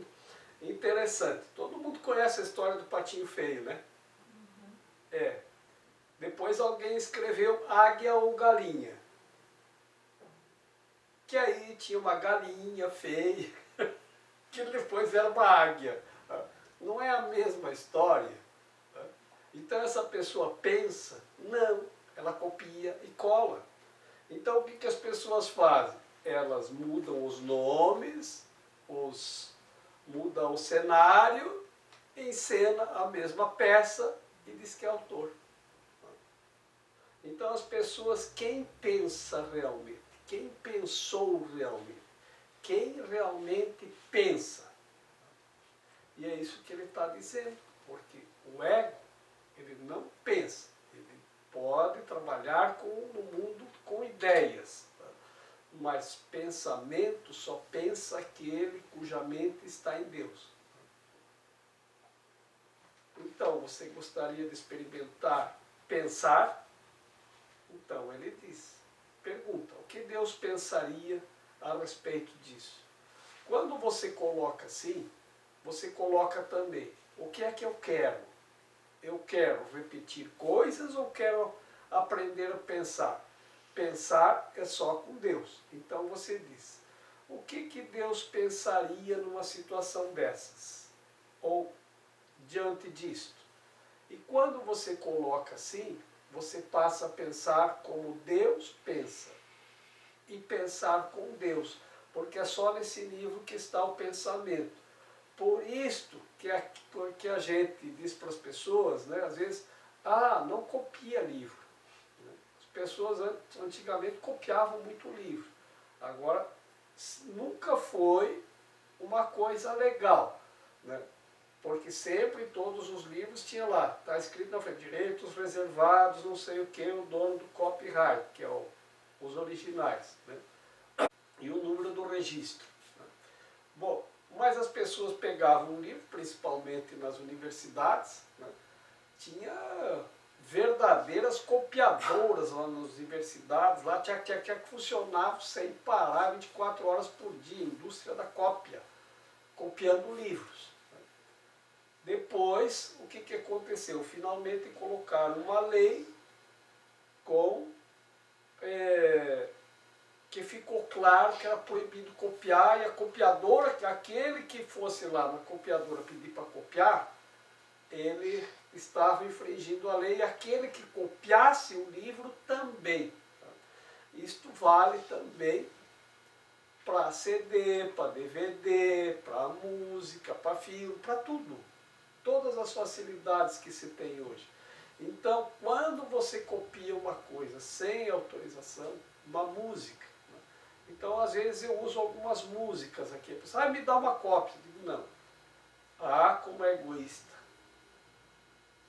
interessante. Todo mundo conhece a história do Patinho Feio, né? Depois alguém escreveu Águia ou Galinha. Que aí tinha uma galinha feia, que depois era uma águia. Não é a mesma história? Então essa pessoa pensa? Não, ela copia e cola. Então o que as pessoas fazem? Elas mudam os nomes, mudam o cenário, encena a mesma peça e diz que é autor. Então as pessoas, quem pensa realmente? Quem pensou realmente? Quem realmente pensa? E é isso que ele está dizendo, porque o ego, ele não pensa, ele pode trabalhar no mundo com ideias, tá? Mas pensamento só pensa aquele cuja mente está em Deus. Então, você gostaria de experimentar pensar? Então, ele diz, pergunta, o que Deus pensaria a respeito disso? Quando você coloca assim, você coloca também, o que é que eu quero? Eu quero repetir coisas ou quero aprender a pensar? Pensar é só com Deus. Então você diz, o que Deus pensaria numa situação dessas? Ou diante disto? E quando você coloca assim, você passa a pensar como Deus pensa. E pensar com Deus. Porque é só nesse livro que está o pensamento. Por isto que a gente diz para as pessoas, né, às vezes, não copia livro. As pessoas antigamente copiavam muito livro. Agora, nunca foi uma coisa legal, né? Porque sempre todos os livros tinha lá, está escrito na frente, direitos reservados, não sei o que, o dono do copyright, que é os originais, né? E o número do registro. Né? Bom, mas as pessoas pegavam o livro, principalmente nas universidades, né? Tinha verdadeiras copiadoras lá nas universidades, lá que funcionavam sem parar 24 horas por dia, indústria da cópia, copiando livros. Depois, o que aconteceu? Finalmente colocaram uma lei que ficou claro que era proibido copiar, e a copiadora, aquele que fosse lá na copiadora pedir para copiar, ele estava infringindo a lei, e aquele que copiasse o livro também. Isto vale também para CD, para DVD, para música, para filme, para tudo. Todas as facilidades que se tem hoje. Então, quando você copia uma coisa sem autorização, uma música, né? Então às vezes eu uso algumas músicas aqui, a pessoa, me dá uma cópia. Eu digo, não. Como é egoísta.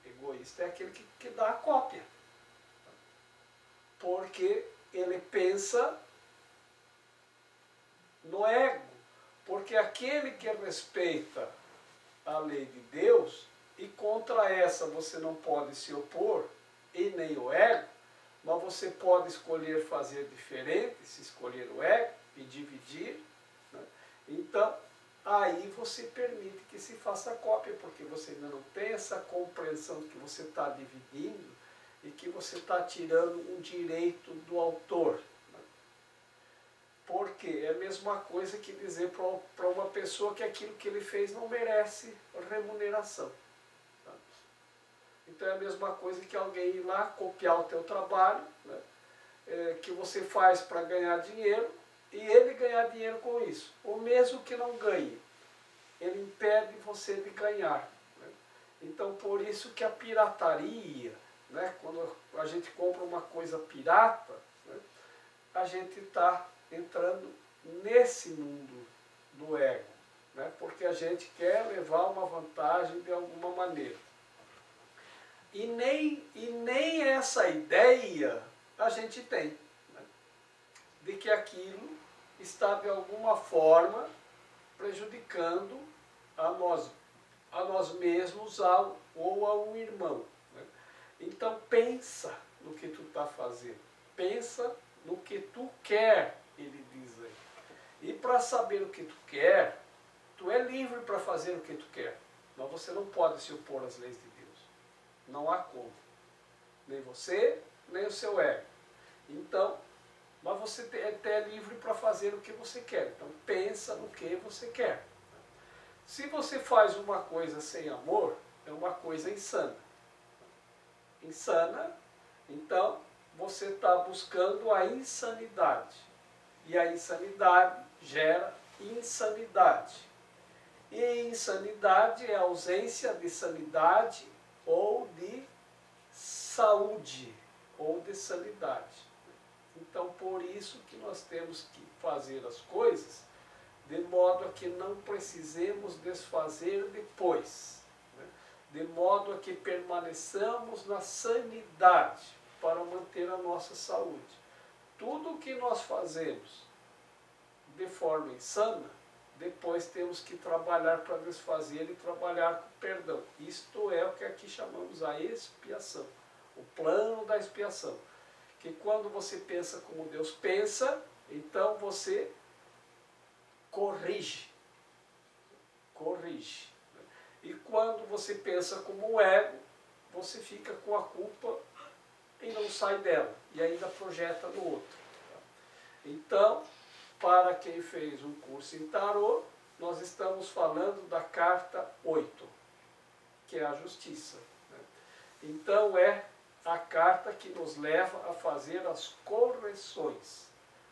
Egoísta é aquele que dá a cópia. Porque ele pensa no ego. Porque aquele que respeita a lei de Deus, e contra essa você não pode se opor, e nem o ego, mas você pode escolher fazer diferente, se escolher o ego e dividir, né? Então, aí você permite que se faça cópia, porque você ainda não tem essa compreensão que você está dividindo e que você está tirando um direito do autor. Porque é a mesma coisa que dizer para uma pessoa que aquilo que ele fez não merece remuneração. Tá? Então é a mesma coisa que alguém ir lá copiar o teu trabalho, né, que você faz para ganhar dinheiro, e ele ganhar dinheiro com isso. Ou mesmo que não ganhe, ele impede você de ganhar. Né? Então por isso que a pirataria, né, quando a gente compra uma coisa pirata, né, a gente está entrando nesse mundo do ego, né? Porque a gente quer levar uma vantagem de alguma maneira. E nem essa ideia a gente tem, né? De que aquilo está de alguma forma prejudicando a nós mesmos ou a um irmão. Né? Então pensa no que tu está fazendo, pensa no que tu quer, ele diz aí. E para saber o que tu quer, tu é livre para fazer o que tu quer, mas você não pode se opor às leis de Deus. Não há como. Nem você, nem o seu ego. Então, mas você é livre para fazer o que você quer. Então pensa no que você quer. Se você faz uma coisa sem amor, é uma coisa insana. insana, então você está buscando a insanidade. E a insanidade gera insanidade. E insanidade é a ausência de sanidade ou de saúde, ou de sanidade. Então, por isso que nós temos que fazer as coisas de modo a que não precisemos desfazer depois, né? De modo a que permaneçamos na sanidade para manter a nossa saúde. Tudo o que nós fazemos de forma insana, depois temos que trabalhar para desfazer e trabalhar com perdão. Isto é o que aqui chamamos a expiação, o plano da expiação. Que quando você pensa como Deus pensa, então você corrige. E quando você pensa como o ego, você fica com a culpa e não sai dela, e ainda projeta no outro. Então, para quem fez um curso em tarô, nós estamos falando da carta 8, que é a justiça. Então é a carta que nos leva a fazer as correções,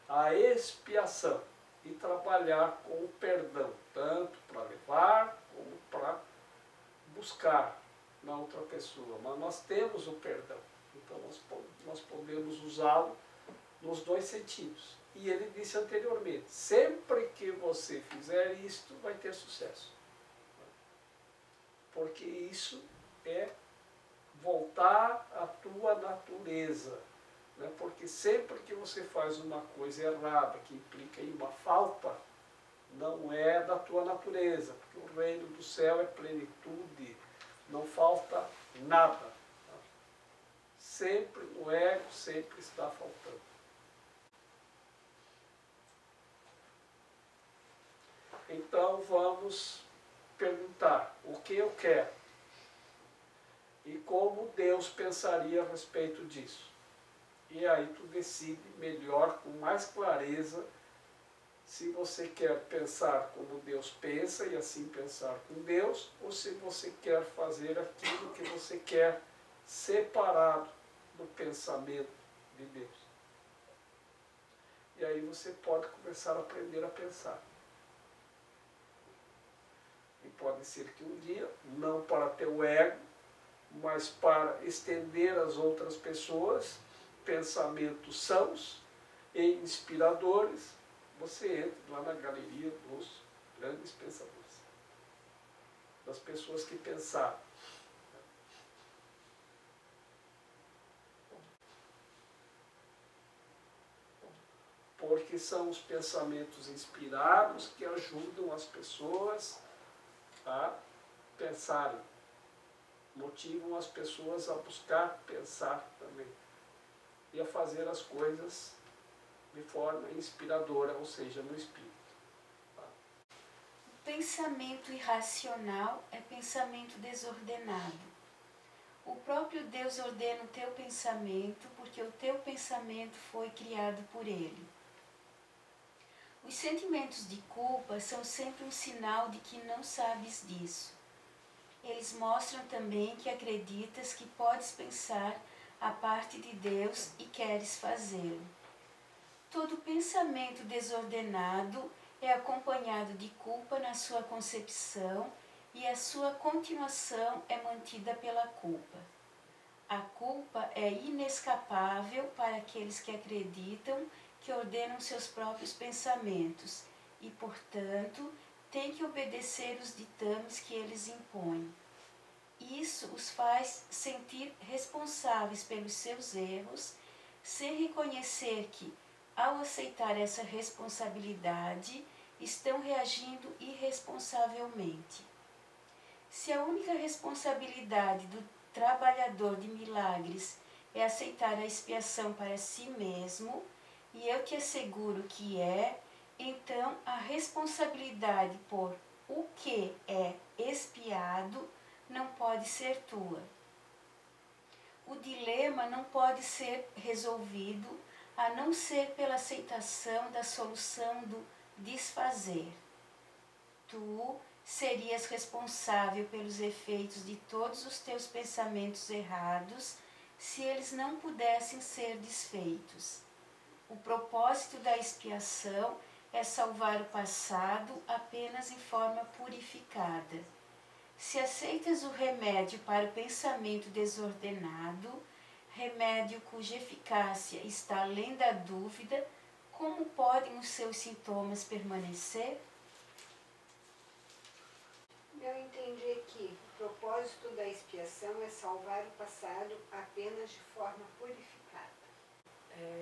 a expiação e trabalhar com o perdão, tanto para levar como para buscar na outra pessoa. Mas nós temos o perdão, então nós podemos usá-lo nos dois sentidos. E ele disse anteriormente, sempre que você fizer isto, vai ter sucesso. Porque isso é voltar à tua natureza. Né? Porque sempre que você faz uma coisa errada, que implica em uma falta, não é da tua natureza. Porque o reino do céu é plenitude, não falta nada. Sempre no ego, sempre está faltando. Então vamos perguntar o que eu quero e como Deus pensaria a respeito disso. E aí tu decide melhor, com mais clareza, se você quer pensar como Deus pensa e assim pensar com Deus, ou se você quer fazer aquilo que você quer separado do pensamento de Deus. E aí você pode começar a aprender a pensar. E pode ser que um dia, não para teu ego, mas para estender às outras pessoas pensamentos sãos e inspiradores, você entra lá na galeria dos grandes pensadores, das pessoas que pensaram. Porque são os pensamentos inspirados que ajudam as pessoas a pensarem, motivam as pessoas a buscar pensar também e a fazer as coisas de forma inspiradora, ou seja, no espírito. Pensamento irracional é pensamento desordenado. O próprio Deus ordena o teu pensamento porque o teu pensamento foi criado por Ele. Os sentimentos de culpa são sempre um sinal de que não sabes disso. Eles mostram também que acreditas que podes pensar a parte de Deus e queres fazê-lo. Todo pensamento desordenado é acompanhado de culpa na sua concepção e a sua continuação é mantida pela culpa. A culpa é inescapável para aqueles que acreditam que ordenam seus próprios pensamentos e, portanto, têm que obedecer os ditames que eles impõem. Isso os faz sentir responsáveis pelos seus erros, sem reconhecer que, ao aceitar essa responsabilidade, estão reagindo irresponsavelmente. Se a única responsabilidade do trabalhador de milagres é aceitar a expiação para si mesmo, e eu te asseguro que é, então a responsabilidade por o que é expiado não pode ser tua. O dilema não pode ser resolvido a não ser pela aceitação da solução do desfazer. Tu serias responsável pelos efeitos de todos os teus pensamentos errados se eles não pudessem ser desfeitos. O propósito da expiação é salvar o passado apenas em forma purificada. Se aceitas o remédio para o pensamento desordenado, remédio cuja eficácia está além da dúvida, como podem os seus sintomas permanecer? Eu entendi que o propósito da expiação é salvar o passado apenas de forma purificada.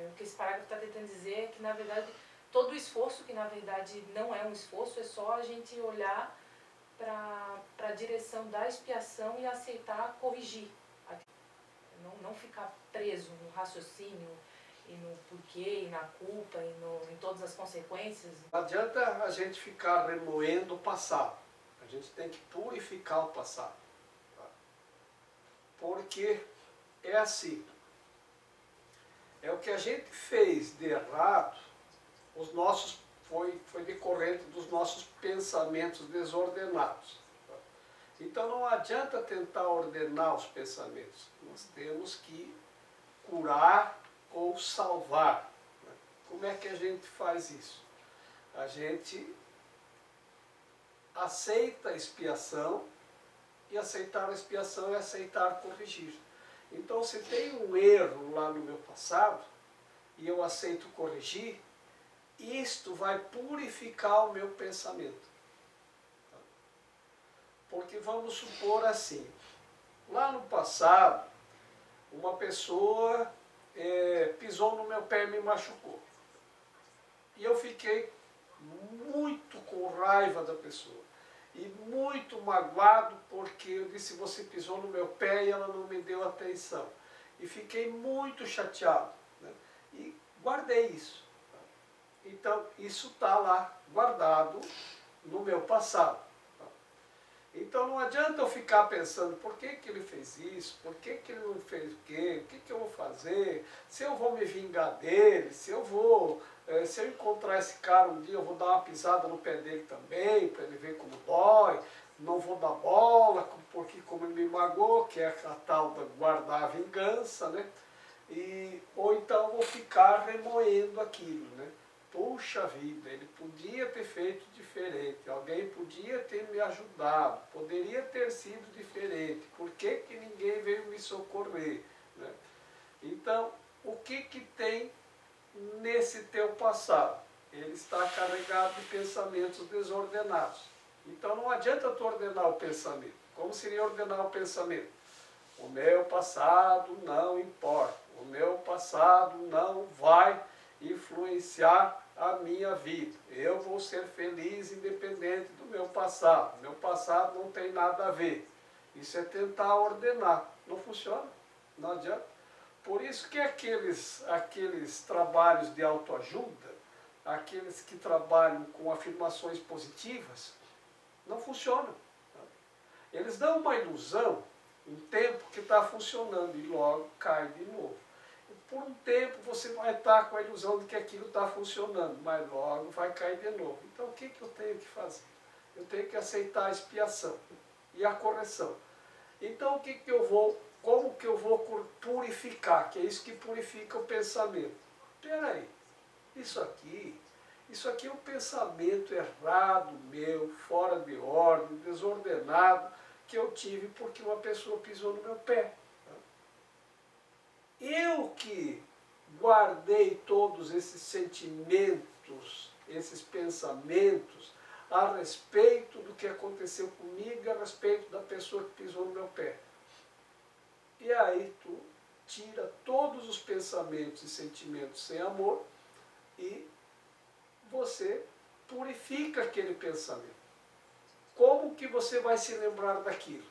O que esse parágrafo está tentando dizer é que, na verdade, todo o esforço, que na verdade não é um esforço, é só a gente olhar para a direção da expiação e aceitar corrigir. Não ficar preso no raciocínio e no porquê, e na culpa, e em todas as consequências. Não adianta a gente ficar remoendo o passado. A gente tem que purificar o passado. Tá? Porque é assim. É o que a gente fez de errado, foi decorrente dos nossos pensamentos desordenados. Tá? Então não adianta tentar ordenar os pensamentos. Nós temos que curar ou salvar. Né? Como é que a gente faz isso? A gente aceita a expiação, e aceitar a expiação é aceitar corrigir. Então, se tem um erro lá no meu passado, e eu aceito corrigir, isto vai purificar o meu pensamento. Porque vamos supor assim, lá no passado, uma pessoa pisou no meu pé e me machucou. E eu fiquei muito com raiva da pessoa. E muito magoado porque eu disse, você pisou no meu pé e ela não me deu atenção. E fiquei muito chateado. Né? E guardei isso. Então, isso está lá, guardado no meu passado. Então, não adianta eu ficar pensando, por que que ele fez isso? Por que que ele não fez o quê? O que que eu vou fazer? Se eu vou me vingar dele? Se eu encontrar esse cara um dia, eu vou dar uma pisada no pé dele também, para ele ver como dói. Não vou dar bola, porque como ele me magoou, que é a tal de guardar a vingança, né? Ou então vou ficar remoendo aquilo, né? Puxa vida, ele podia ter feito diferente, alguém podia ter me ajudado, poderia ter sido diferente, por que que ninguém veio me socorrer? Né? Então, o que que tem nesse teu passado? Ele está carregado de pensamentos desordenados. Então não adianta tu ordenar o pensamento. Como seria ordenar o pensamento? O meu passado não importa, o meu passado não vai influenciar a minha vida. Eu vou ser feliz independente do meu passado. Meu passado não tem nada a ver. Isso é tentar ordenar. Não funciona. Não adianta. Por isso que aqueles trabalhos de autoajuda, aqueles que trabalham com afirmações positivas, não funcionam. Eles dão uma ilusão, um tempo que está funcionando e logo cai de novo. Por um tempo você vai estar com a ilusão de que aquilo está funcionando, mas logo vai cair de novo. Então o que que eu tenho que fazer? Eu tenho que aceitar a expiação e a correção. Então como que eu vou purificar? Que é isso que purifica o pensamento. Espera aí, isso aqui é um pensamento errado meu, fora de ordem, desordenado, que eu tive porque uma pessoa pisou no meu pé. Eu que guardei todos esses sentimentos, esses pensamentos a respeito do que aconteceu comigo, a respeito da pessoa que pisou no meu pé. E aí tu tira todos os pensamentos e sentimentos sem amor e você purifica aquele pensamento. Como que você vai se lembrar daquilo?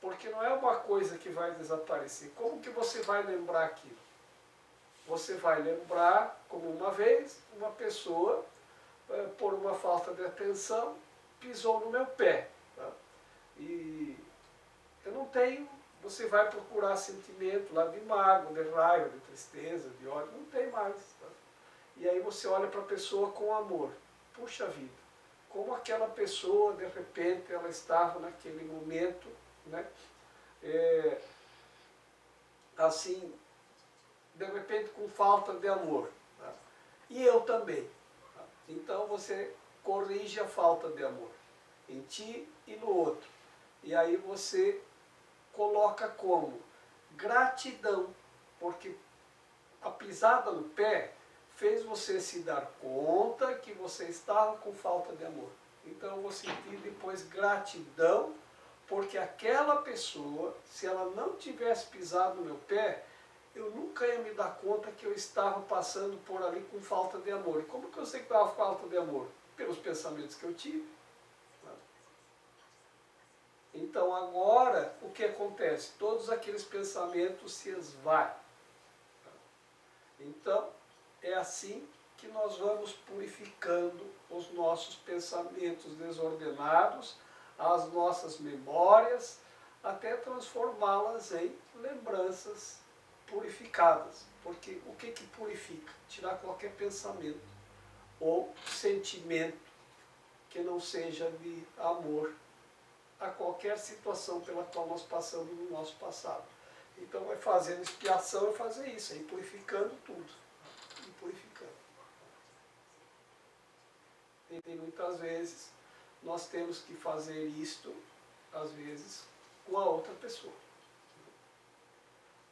Porque não é uma coisa que vai desaparecer. Como que você vai lembrar aquilo? Você vai lembrar, como uma vez, uma pessoa, por uma falta de atenção, pisou no meu pé. Tá? E eu não tenho, você vai procurar sentimento lá de mágoa, de raiva, de tristeza, de ódio, não tem mais. Tá? E aí você olha para a pessoa com amor. Puxa vida, como aquela pessoa, de repente, ela estava naquele momento, né, assim, de repente com falta de amor. Tá? E eu também. Tá? Então você corrige a falta de amor em ti e no outro. E aí você coloca como gratidão, porque a pisada no pé fez você se dar conta que você estava com falta de amor. Então eu vou sentir depois gratidão, porque aquela pessoa, se ela não tivesse pisado no meu pé, eu nunca ia me dar conta que eu estava passando por ali com falta de amor. E como que eu sei que estava com falta de amor? Pelos pensamentos que eu tive. Então agora, o que acontece? Todos aqueles pensamentos se esvaiam. Então, é assim que nós vamos purificando os nossos pensamentos desordenados, as nossas memórias, até transformá-las em lembranças purificadas. Porque o que purifica? Tirar qualquer pensamento ou sentimento que não seja de amor a qualquer situação pela qual nós passamos no nosso passado. Então, é fazendo expiação, é fazer isso, é ir purificando tudo. Ir purificando. E muitas vezes, nós temos que fazer isto, às vezes, com a outra pessoa.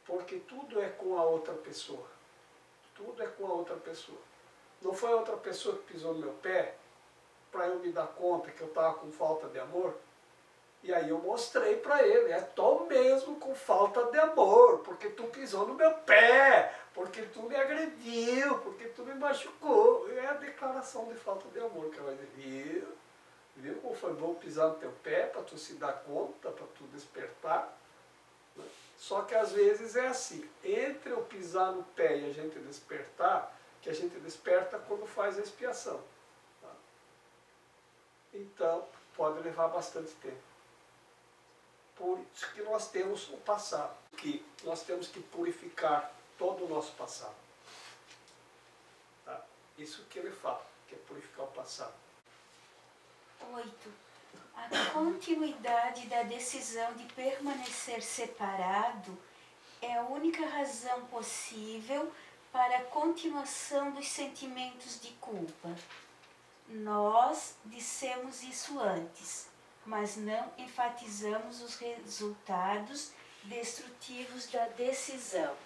Porque tudo é com a outra pessoa. Tudo é com a outra pessoa. Não foi a outra pessoa que pisou no meu pé, para eu me dar conta que eu estava com falta de amor? E aí eu mostrei para ele, tô mesmo com falta de amor, porque tu pisou no meu pé, porque tu me agrediu, porque tu me machucou. É a declaração de falta de amor que ela vai dizer, viu como foi bom pisar no teu pé, para tu se dar conta, para tu despertar. Só que às vezes é assim, entre eu pisar no pé e a gente despertar, que a gente desperta quando faz a expiação. Tá? Então, pode levar bastante tempo. Por isso que nós temos o passado, que nós temos que purificar todo o nosso passado. Tá? Isso que ele fala, que é purificar o passado. 8. A continuidade da decisão de permanecer separado é a única razão possível para a continuação dos sentimentos de culpa. Nós dissemos isso antes, mas não enfatizamos os resultados destrutivos da decisão.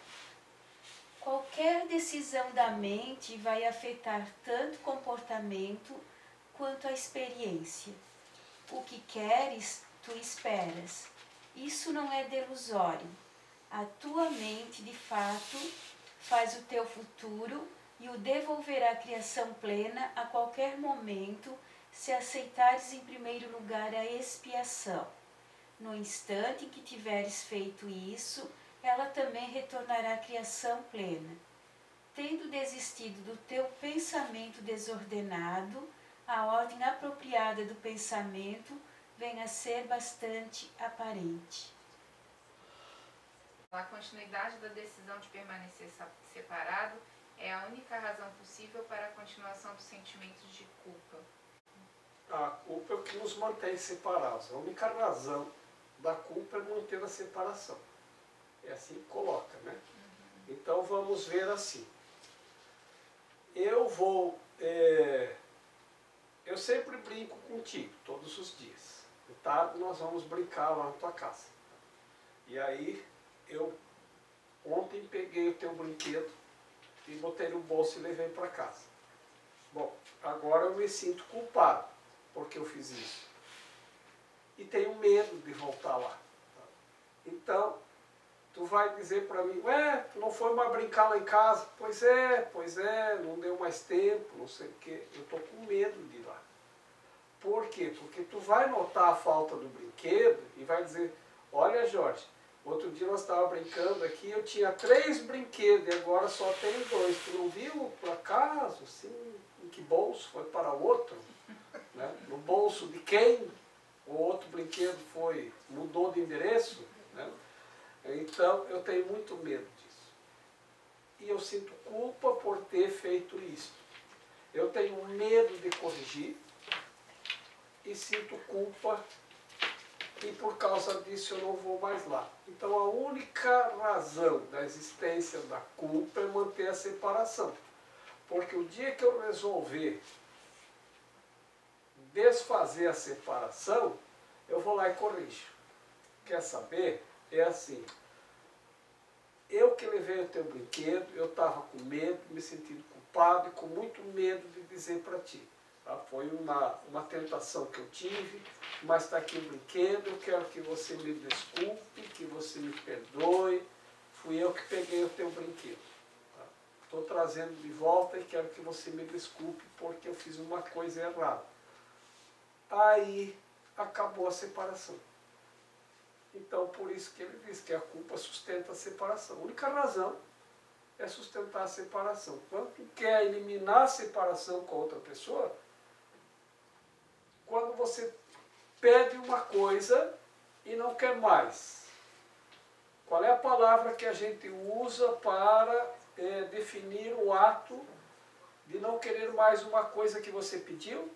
Qualquer decisão da mente vai afetar tanto o comportamento quanto a experiência. O que queres, tu esperas. Isso não é delusório. A tua mente, de fato, faz o teu futuro e o devolverá à criação plena a qualquer momento, se aceitares em primeiro lugar a expiação. No instante em que tiveres feito isso, ela também retornará à criação plena. Tendo desistido do teu pensamento desordenado, a ordem apropriada do pensamento vem a ser bastante aparente. A continuidade da decisão de permanecer separado é a única razão possível para a continuação dos sentimentos de culpa. A culpa é o que nos mantém separados. A única razão da culpa é manter a separação. É assim que coloca, né? Então vamos ver assim. Eu sempre brinco contigo, todos os dias. Tá? Nós vamos brincar lá na tua casa. E aí, eu ontem peguei o teu brinquedo e botei no bolso e levei para casa. Bom, agora eu me sinto culpado porque eu fiz isso. E tenho medo de voltar lá. Então, tu vai dizer para mim, ué, tu não foi mais brincar lá em casa? Pois é, não deu mais tempo, não sei o quê. Eu estou com medo de ir lá. Por quê? Porque tu vai notar a falta do brinquedo e vai dizer, olha Jorge, outro dia nós estávamos brincando aqui, eu tinha 3 brinquedos e agora só tenho 2. Tu não viu, por acaso, assim, em que bolso foi para o outro? Né? No bolso de quem o outro brinquedo mudou de endereço? Né? Então, eu tenho muito medo disso. E eu sinto culpa por ter feito isso. Eu tenho medo de corrigir e sinto culpa e por causa disso eu não vou mais lá. Então a única razão da existência da culpa é manter a separação. Porque o dia que eu resolver desfazer a separação, eu vou lá e corrijo. Quer saber? É assim, eu que levei o teu brinquedo, eu estava com medo, me sentindo culpado e com muito medo de dizer para ti. Tá? Foi uma tentação que eu tive, mas está aqui o brinquedo, eu quero que você me desculpe, que você me perdoe, fui eu que peguei o teu brinquedo. Estou trazendo de volta e quero que você me desculpe porque eu fiz uma coisa errada. Aí acabou a separação. Então, por isso que ele diz que a culpa sustenta a separação. A única razão é sustentar a separação. Quando tu quer eliminar a separação com a outra pessoa, quando você pede uma coisa e não quer mais. Qual é a palavra que a gente usa para definir o ato de não querer mais uma coisa que você pediu?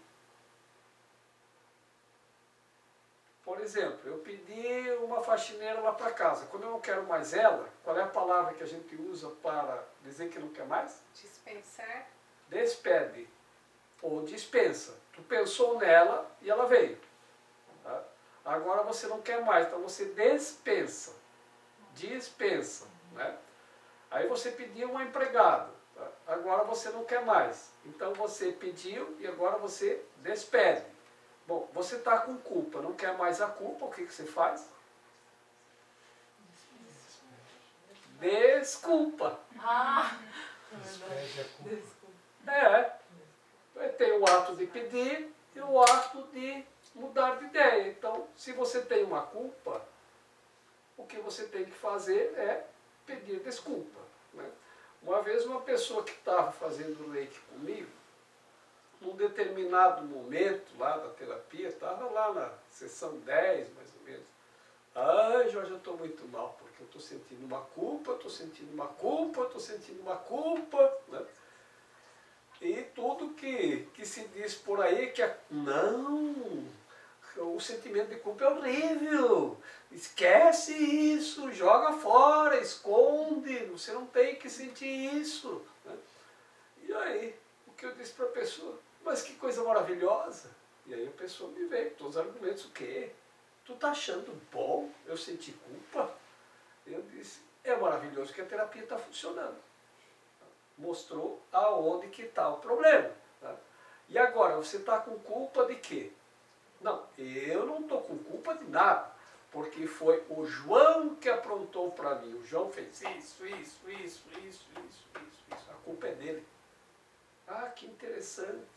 Por exemplo, eu pedi uma faxineira lá para casa. Quando eu não quero mais ela, qual é a palavra que a gente usa para dizer que não quer mais? Dispensar. Despede ou dispensa. Tu pensou nela e ela veio. Tá? Agora você não quer mais, então você dispensa. Dispensa. Né? Aí você pediu uma empregada. Tá? Agora você não quer mais. Então você pediu e agora você despede. Bom, você está com culpa, não quer mais a culpa, o que você faz? Desculpa. Despede a culpa. Tem o ato de pedir e o ato de mudar de ideia. Então, se você tem uma culpa, o que você tem que fazer é pedir desculpa. Né? Uma vez uma pessoa que estava fazendo reiki comigo, num determinado momento lá da terapia, estava lá na sessão 10, mais ou menos. Ai, Jorge, eu estou muito mal, porque eu estou sentindo uma culpa, estou sentindo uma culpa, estou sentindo uma culpa. Né? E tudo que se diz por aí que não, o sentimento de culpa é horrível, esquece isso, joga fora, esconde, você não tem que sentir isso. Né? E aí, o que eu disse para a pessoa? Mas que coisa maravilhosa. E aí a pessoa me veio com todos os argumentos. O quê? Tu tá achando bom eu sentir culpa? Eu disse, é maravilhoso que a terapia está funcionando. Mostrou aonde que está o problema. Tá? E agora, você está com culpa de quê? Não, eu não estou com culpa de nada. Porque foi o João que aprontou para mim. O João fez isso. A culpa é dele. Ah, que interessante.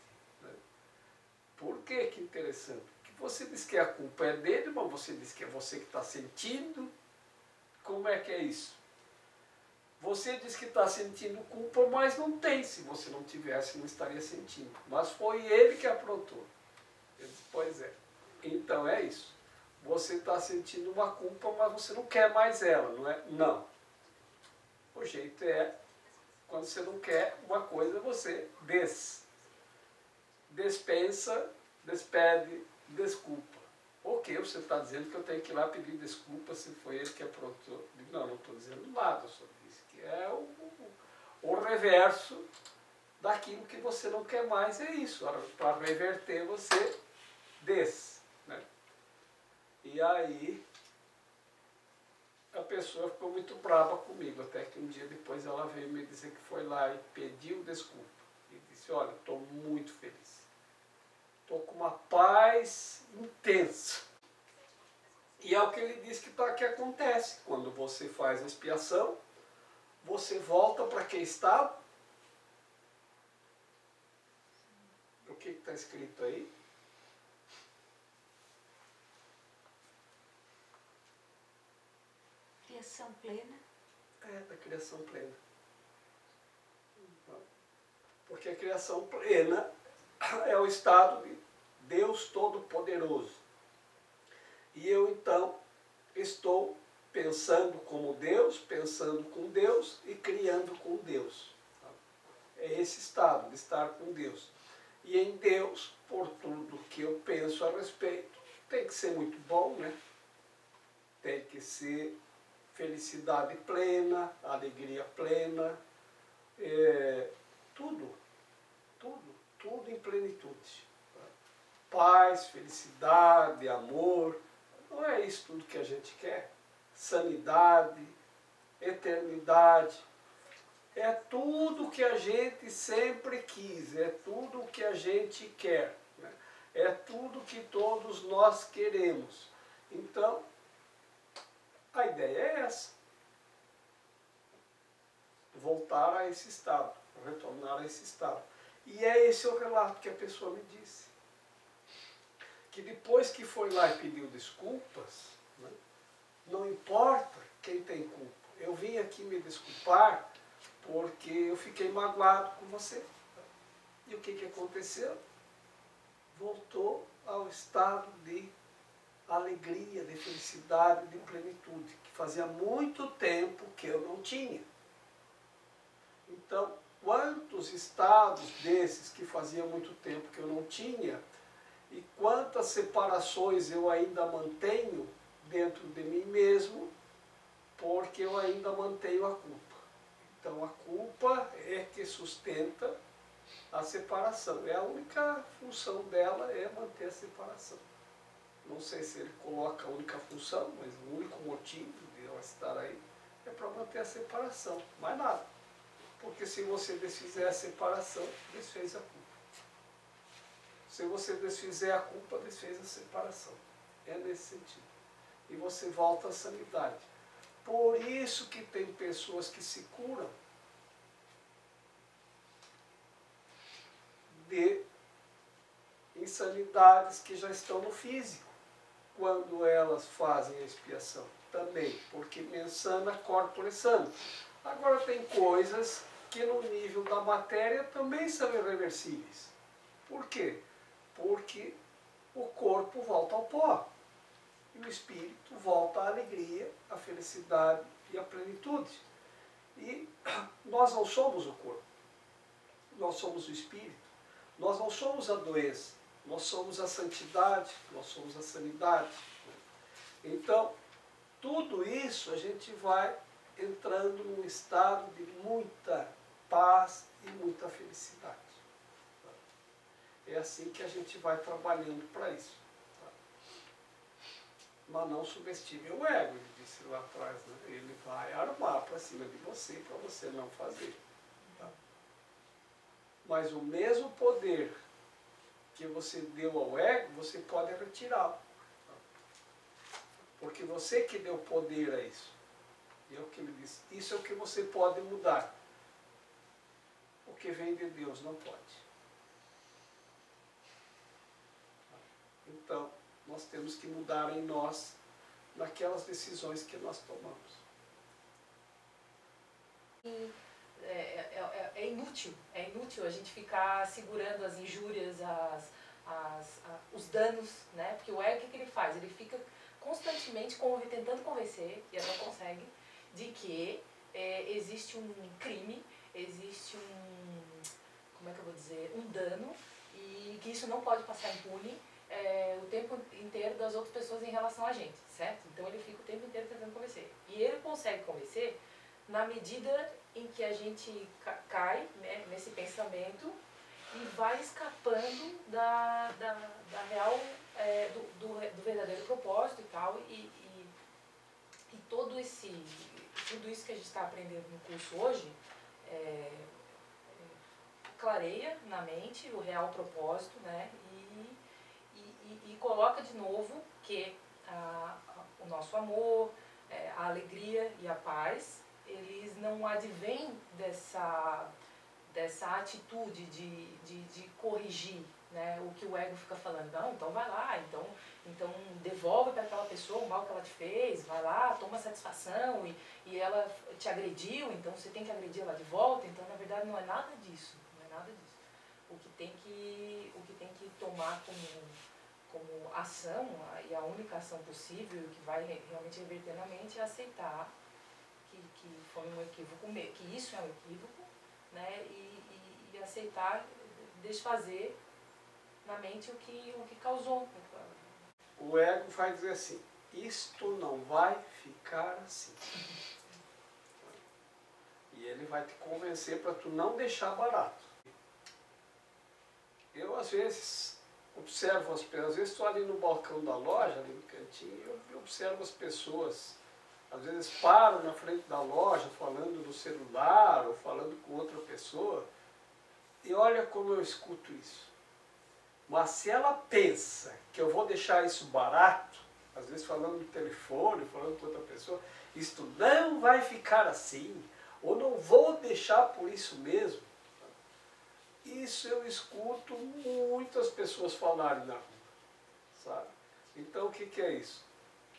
Por que que interessante? Porque você diz que a culpa é dele, mas você diz que é você que está sentindo. Como é que é isso? Você diz que está sentindo culpa, mas não tem. Se você não tivesse, não estaria sentindo. Mas foi ele que aprontou. Eu disse, pois é. Então é isso. Você está sentindo uma culpa, mas você não quer mais ela, não é? Não. O jeito é, quando você não quer uma coisa, você dispensa, despede, desculpa. Ok, você está dizendo que eu tenho que ir lá pedir desculpa se foi ele que aprontou. Não, não estou dizendo nada, eu só disse que é o reverso daquilo que você não quer mais, é isso. Para reverter, você né? E aí, a pessoa ficou muito brava comigo, até que um dia depois ela veio me dizer que foi lá e pediu desculpa. E disse, olha, estou muito feliz. Estou com uma paz intensa. E é o que ele diz que acontece. Quando você faz a expiação, você volta para quem estava. O que está escrito aí? Criação plena. Da criação plena. Porque a criação plena é o estado de Deus Todo-Poderoso. E eu, então, estou pensando como Deus, pensando com Deus e criando com Deus. É esse estado de estar com Deus. E em Deus, por tudo que eu penso a respeito, tem que ser muito bom, né? tem que ser felicidade plena, alegria plena, tudo em plenitude. Paz, felicidade, amor, não é isso tudo que a gente quer? Sanidade, eternidade, é tudo que a gente sempre quis, é tudo que a gente quer, né? É tudo que todos nós queremos. Então, a ideia é essa. Voltar a esse estado, retornar a esse estado. E é esse o relato que a pessoa me disse. Que depois que foi lá e pediu desculpas, né, não importa quem tem culpa. Eu vim aqui me desculpar porque eu fiquei magoado com você. E o que aconteceu? Voltou ao estado de alegria, de felicidade, de plenitude, que fazia muito tempo que eu não tinha. Então, quantos estados desses que fazia muito tempo que eu não tinha, e quantas separações eu ainda mantenho dentro de mim mesmo, porque eu ainda mantenho a culpa. Então, a culpa é que sustenta a separação. A única função dela é manter a separação. Não sei se ele coloca a única função, mas o único motivo de ela estar aí é para manter a separação, mais nada. Porque se você desfizer a separação, desfez a culpa. Se você desfizer a culpa, desfez a separação. É nesse sentido. E você volta à sanidade. Por isso que tem pessoas que se curam de insanidades que já estão no físico, quando elas fazem a expiação. Também, porque mens sana corpore sano. Agora tem coisas que no nível da matéria também são irreversíveis. Por quê? Porque o corpo volta ao pó. E o espírito volta à alegria, à felicidade e à plenitude. E nós não somos o corpo. Nós somos o espírito. Nós não somos a doença. Nós somos a santidade, nós somos a sanidade. Então, tudo isso a gente vai entrando num estado de muita paz e muita felicidade. É assim que a gente vai trabalhando para isso. Mas não subestime o ego, ele disse lá atrás, né? Ele vai armar para cima de você para você não fazer. Tá? Mas o mesmo poder que você deu ao ego, você pode retirá-lo. Porque você que deu poder a isso. E é o que ele disse. Isso é o que você pode mudar. O que vem de Deus não pode. Então, nós temos que mudar em nós, naquelas decisões que nós tomamos. É inútil a gente ficar segurando as injúrias, os danos, né? Porque o ego, o que ele faz? Ele fica constantemente tentando convencer, e ela não consegue, de que existe um crime, existe como é que eu vou dizer, um dano, e que isso não pode passar impune o tempo inteiro das outras pessoas em relação a gente, certo? Então ele fica o tempo inteiro tentando convencer. E ele consegue convencer na medida em que a gente cai, né, nesse pensamento e vai escapando da real, do verdadeiro propósito e tal, e tudo isso que a gente está aprendendo no curso hoje clareia na mente o real propósito, né, e coloca de novo que o nosso amor, a alegria e a paz, eles não advêm dessa atitude de corrigir, né, o que o ego fica falando. Não, então vai lá, então devolve para aquela pessoa o mal que ela te fez, vai lá, toma satisfação, e ela te agrediu, então você tem que agredir ela de volta. Então, na verdade, não é nada disso, não é nada disso. O que tem que tomar como ação, e a única ação possível, que vai realmente reverter na mente, é aceitar que foi um equívoco, que isso é um equívoco, né, e aceitar, desfazer na mente o que causou. O ego vai dizer assim, isto não vai ficar assim. E ele vai te convencer para tu não deixar barato. Eu, às vezes, observo as pessoas, às vezes estou ali no balcão da loja, ali no cantinho, eu observo as pessoas, às vezes param na frente da loja falando no celular ou falando com outra pessoa, e olha como eu escuto isso. Mas se ela pensa que eu vou deixar isso barato, às vezes falando no telefone, falando com outra pessoa, isto não vai ficar assim, ou não vou deixar por isso mesmo. Isso eu escuto muitas pessoas falarem na rua, sabe? Então o que é isso?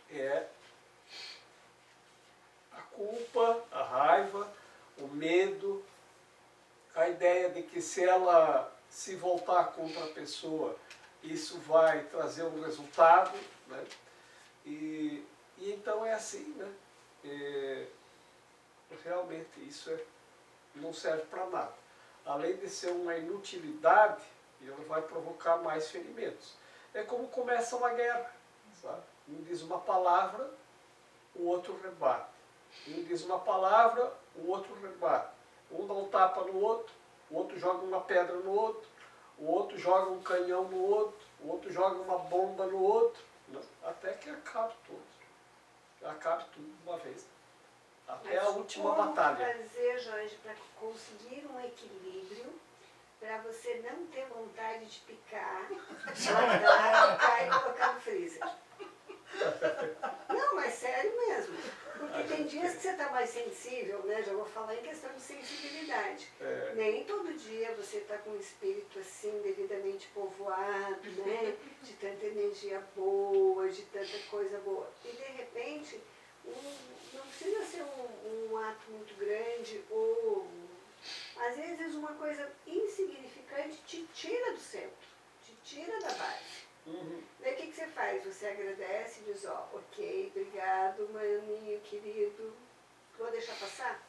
É a culpa, a raiva, o medo, a ideia de que se ela se voltar contra a pessoa, isso vai trazer um resultado, né? E então é assim, né? Realmente isso não serve para nada. Além de ser uma inutilidade, ele vai provocar mais ferimentos. É como começa uma guerra, sabe? Um diz uma palavra, o outro rebate. Um diz uma palavra, o outro rebate. Um dá um tapa no outro, o outro joga uma pedra no outro, o outro joga um canhão no outro, o outro joga uma bomba no outro, né? Até que acabe tudo. Acabe tudo de uma vez. Até a última batalha. Como fazer, Jorge, para conseguir um equilíbrio, para você não ter vontade de picar, guardar e colocar no freezer? Não, mas sério mesmo. Porque tem dias que você está mais sensível, né? Já vou falar em questão de sensibilidade. Nem todo dia você está com um espírito assim, devidamente povoado, né? De tanta energia boa, de tanta coisa boa. E de repente, não precisa ser um ato muito grande, ou às vezes uma coisa insignificante te tira do centro, te tira da base. Daí o que você faz? Você agradece e diz, ó, ok, obrigado, maninho, querido, vou deixar passar?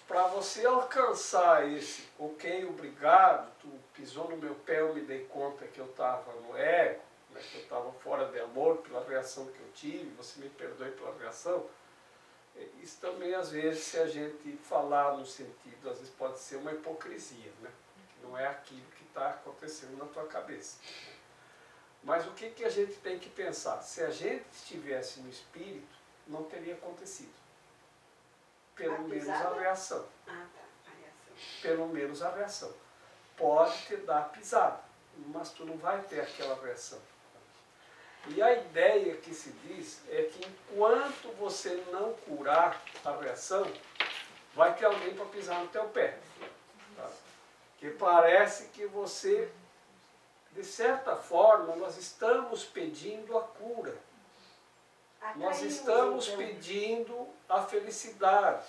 Para você alcançar esse ok, obrigado, tu pisou no meu pé, eu me dei conta que eu estava no ego, né, que eu estava fora de amor pela reação que eu tive, você me perdoe pela reação. Isso também, às vezes, se a gente falar no sentido, às vezes pode ser uma hipocrisia, né? Não é aquilo que está acontecendo na tua cabeça. Mas o que a gente tem que pensar? Se a gente estivesse no espírito, não teria acontecido. Pelo menos a reação. Ah, tá, a reação. Pelo menos a reação. Pode te dar pisada, mas tu não vai ter aquela reação. E a ideia que se diz é que enquanto você não curar a reação, vai ter alguém para pisar no teu pé. Tá? Que parece que você, de certa forma, nós estamos pedindo a cura. Nós estamos pedindo a felicidade.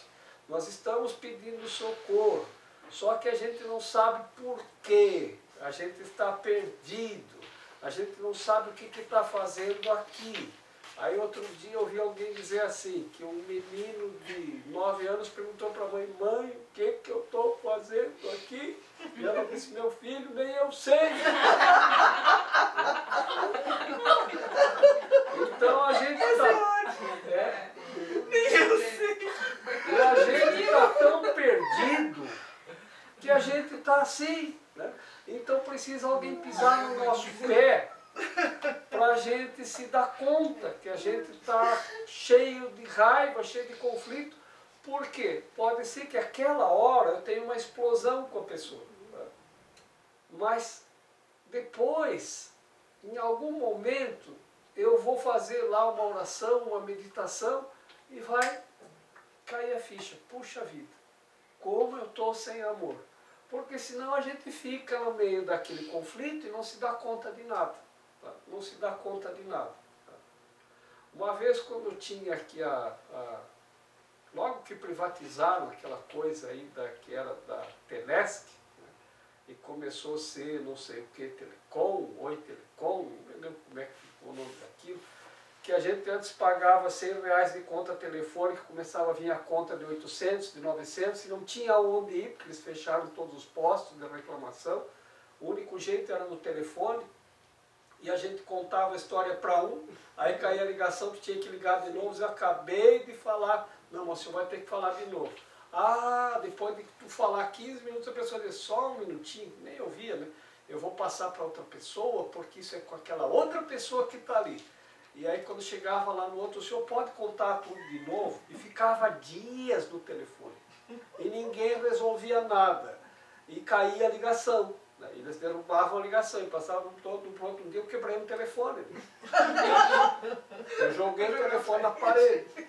Nós estamos pedindo socorro. Só que a gente não sabe por quê. A gente está perdido. A gente não sabe o que está fazendo aqui. Aí outro dia eu ouvi alguém dizer assim, que um menino de 9 anos perguntou para a mãe, mãe, o que eu estou fazendo aqui? E ela disse, meu filho, nem eu sei. Então a gente está... nem eu sei. E a gente está tão perdido que a gente está assim, né? Então precisa alguém pisar no nosso pé para a gente se dar conta que a gente está cheio de raiva, cheio de conflito. Por quê? Pode ser que aquela hora eu tenha uma explosão com a pessoa. Né? Mas depois, em algum momento, eu vou fazer lá uma oração, uma meditação e vai cair a ficha. Puxa vida, como eu estou sem amor. Porque senão a gente fica no meio daquele conflito e não se dá conta de nada. Tá? Não se dá conta de nada. Tá? Uma vez quando eu tinha aqui logo que privatizaram aquela coisa aí que era da Telesc, né? E começou a ser não sei o que, Telecom, Oi Telecom, não me lembro como é que ficou o nome daquilo, que a gente antes pagava R$100 de conta telefônica, começava a vir a conta de 800, de 900, e não tinha onde ir, porque eles fecharam todos os postos de reclamação. O único jeito era no telefone, e a gente contava a história para um, aí caía a ligação, tu tinha que ligar de novo, eu acabei de falar, não, mas você vai ter que falar de novo. Ah, depois de tu falar 15 minutos, a pessoa diz, só um minutinho, nem ouvia, né? Eu vou passar para outra pessoa, porque isso é com aquela outra pessoa que está ali. E aí quando chegava lá no outro, o senhor pode contar tudo de novo? E ficava dias no telefone. E ninguém resolvia nada. E caía a ligação. Eles derrubavam a ligação e passavam todo para outro dia, eu quebrei o telefone. Eu joguei o telefone na parede.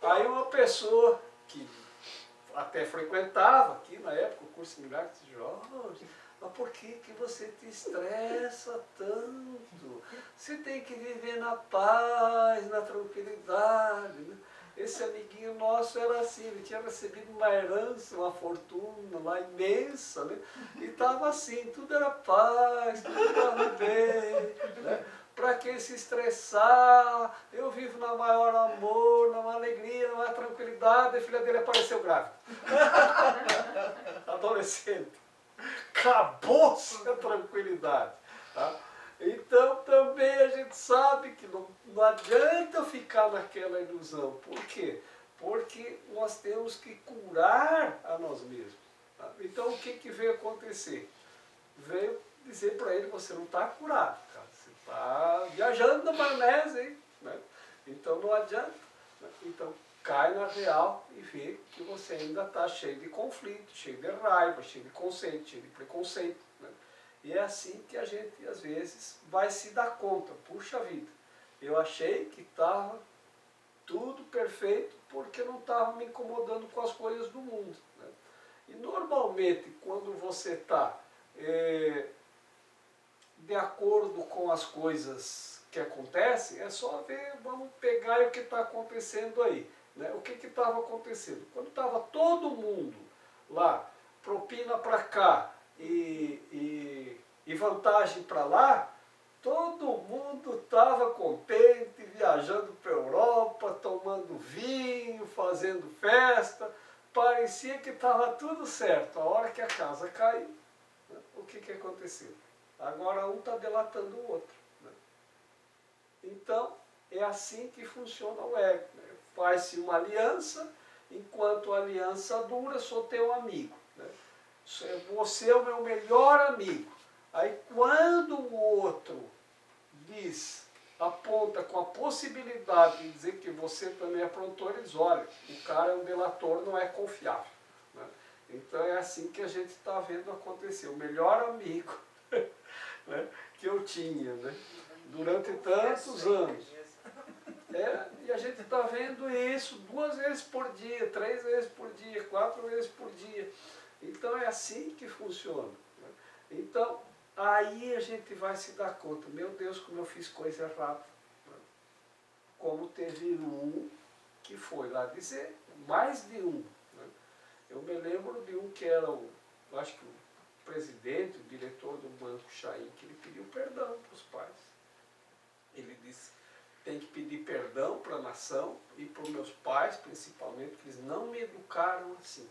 Aí uma pessoa que até frequentava aqui na época o curso de milagres, disse, Jorge, mas por que você te estressa tanto? Você tem que viver na paz, na tranquilidade, né? Esse amiguinho nosso era assim, ele tinha recebido uma herança, uma fortuna lá imensa, né? E estava assim, tudo era paz, tudo estava bem, né? Para que se estressar? Eu vivo no maior amor, na maior alegria, na maior tranquilidade. A filha dele apareceu grávida. Adolescente. Acabou-se a tranquilidade. Tá? Então também a gente sabe que não adianta ficar naquela ilusão. Por quê? Porque nós temos que curar a nós mesmos. Tá? Então o que veio acontecer? Veio dizer para ele, você não está curado, cara. Você está viajando na maionese, hein? Né? Então não adianta. Né? Então cai na real e vê que você ainda está cheio de conflito, cheio de raiva, cheio de conceito, cheio de preconceito. Né? E é assim que a gente, às vezes, vai se dar conta. Puxa vida, eu achei que estava tudo perfeito porque não estava me incomodando com as coisas do mundo. Né? E normalmente, quando você está de acordo com as coisas que acontecem, é só ver, vamos pegar o que está acontecendo aí. Né? O que estava acontecendo? Quando estava todo mundo lá, propina para cá e vantagem para lá, todo mundo estava contente, viajando para a Europa, tomando vinho, fazendo festa, parecia que estava tudo certo. A hora que a casa caiu, né? O que aconteceu? Agora um está delatando o outro. Né? Então, é assim que funciona o ego. Né? Faz-se uma aliança, enquanto a aliança dura, sou teu amigo. Né? Você é o meu melhor amigo. Aí quando o outro diz, aponta com a possibilidade de dizer que você também aprontou, eles olham, o cara é um delator, não é confiável. Né? Então é assim que a gente está vendo acontecer. O melhor amigo né, que eu tinha, né, durante tantos anos. E a gente está vendo isso 2 vezes por dia, 3 vezes por dia, 4 vezes por dia. Então é assim que funciona. Né? Então, aí a gente vai se dar conta, meu Deus, como eu fiz coisa errada. Né? Como teve um que foi lá dizer, mais de um. Né? Eu me lembro de um que era, acho que o presidente, o diretor do Banco Chaim, que ele pediu perdão para os pais. Ele disse, tem que pedir perdão para a nação e para os meus pais, principalmente, que eles não me educaram assim.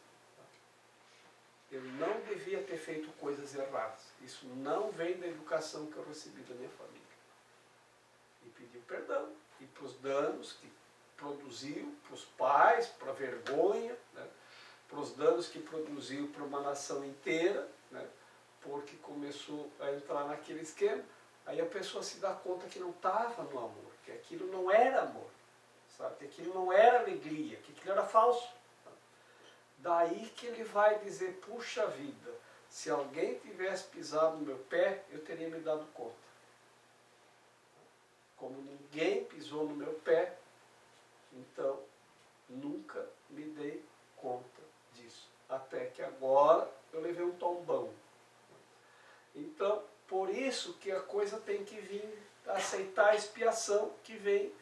Eu não devia ter feito coisas erradas. Isso não vem da educação que eu recebi da minha família. E pediu perdão. E para os danos que produziu, para os pais, para a vergonha, né? Para os danos que produziu para uma nação inteira, né? Porque começou a entrar naquele esquema. Aí a pessoa se dá conta que não estava no amor, que aquilo não era amor, sabe? Que aquilo não era alegria, que aquilo era falso. Daí que ele vai dizer, puxa vida, se alguém tivesse pisado no meu pé, eu teria me dado conta. Como ninguém pisou no meu pé, então nunca me dei conta disso. Até que agora eu levei um tombão. Então, por isso que a coisa tem que vir, aceitar a expiação que vem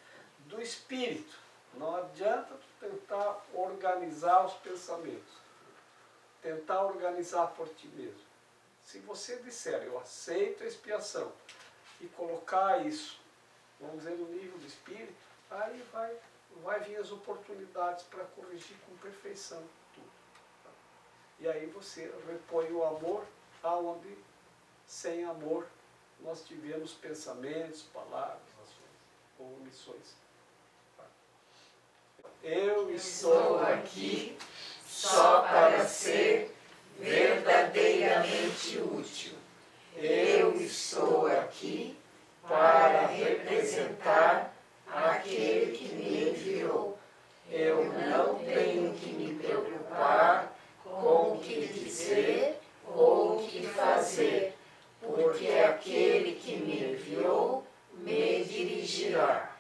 do Espírito. Não adianta tu tentar organizar os pensamentos, tentar organizar por ti mesmo. Se você disser, eu aceito a expiação, e colocar isso, vamos dizer, no nível do Espírito, aí vai vir as oportunidades para corrigir com perfeição tudo. E aí você repõe o amor aonde sem amor nós tivemos pensamentos, palavras, ações ou omissões. Eu Estou aqui só para ser verdadeiramente útil. Eu estou aqui para representar aquele que me enviou. Eu não tenho que me preocupar com o que dizer ou o que fazer, porque aquele que me enviou me dirigirá.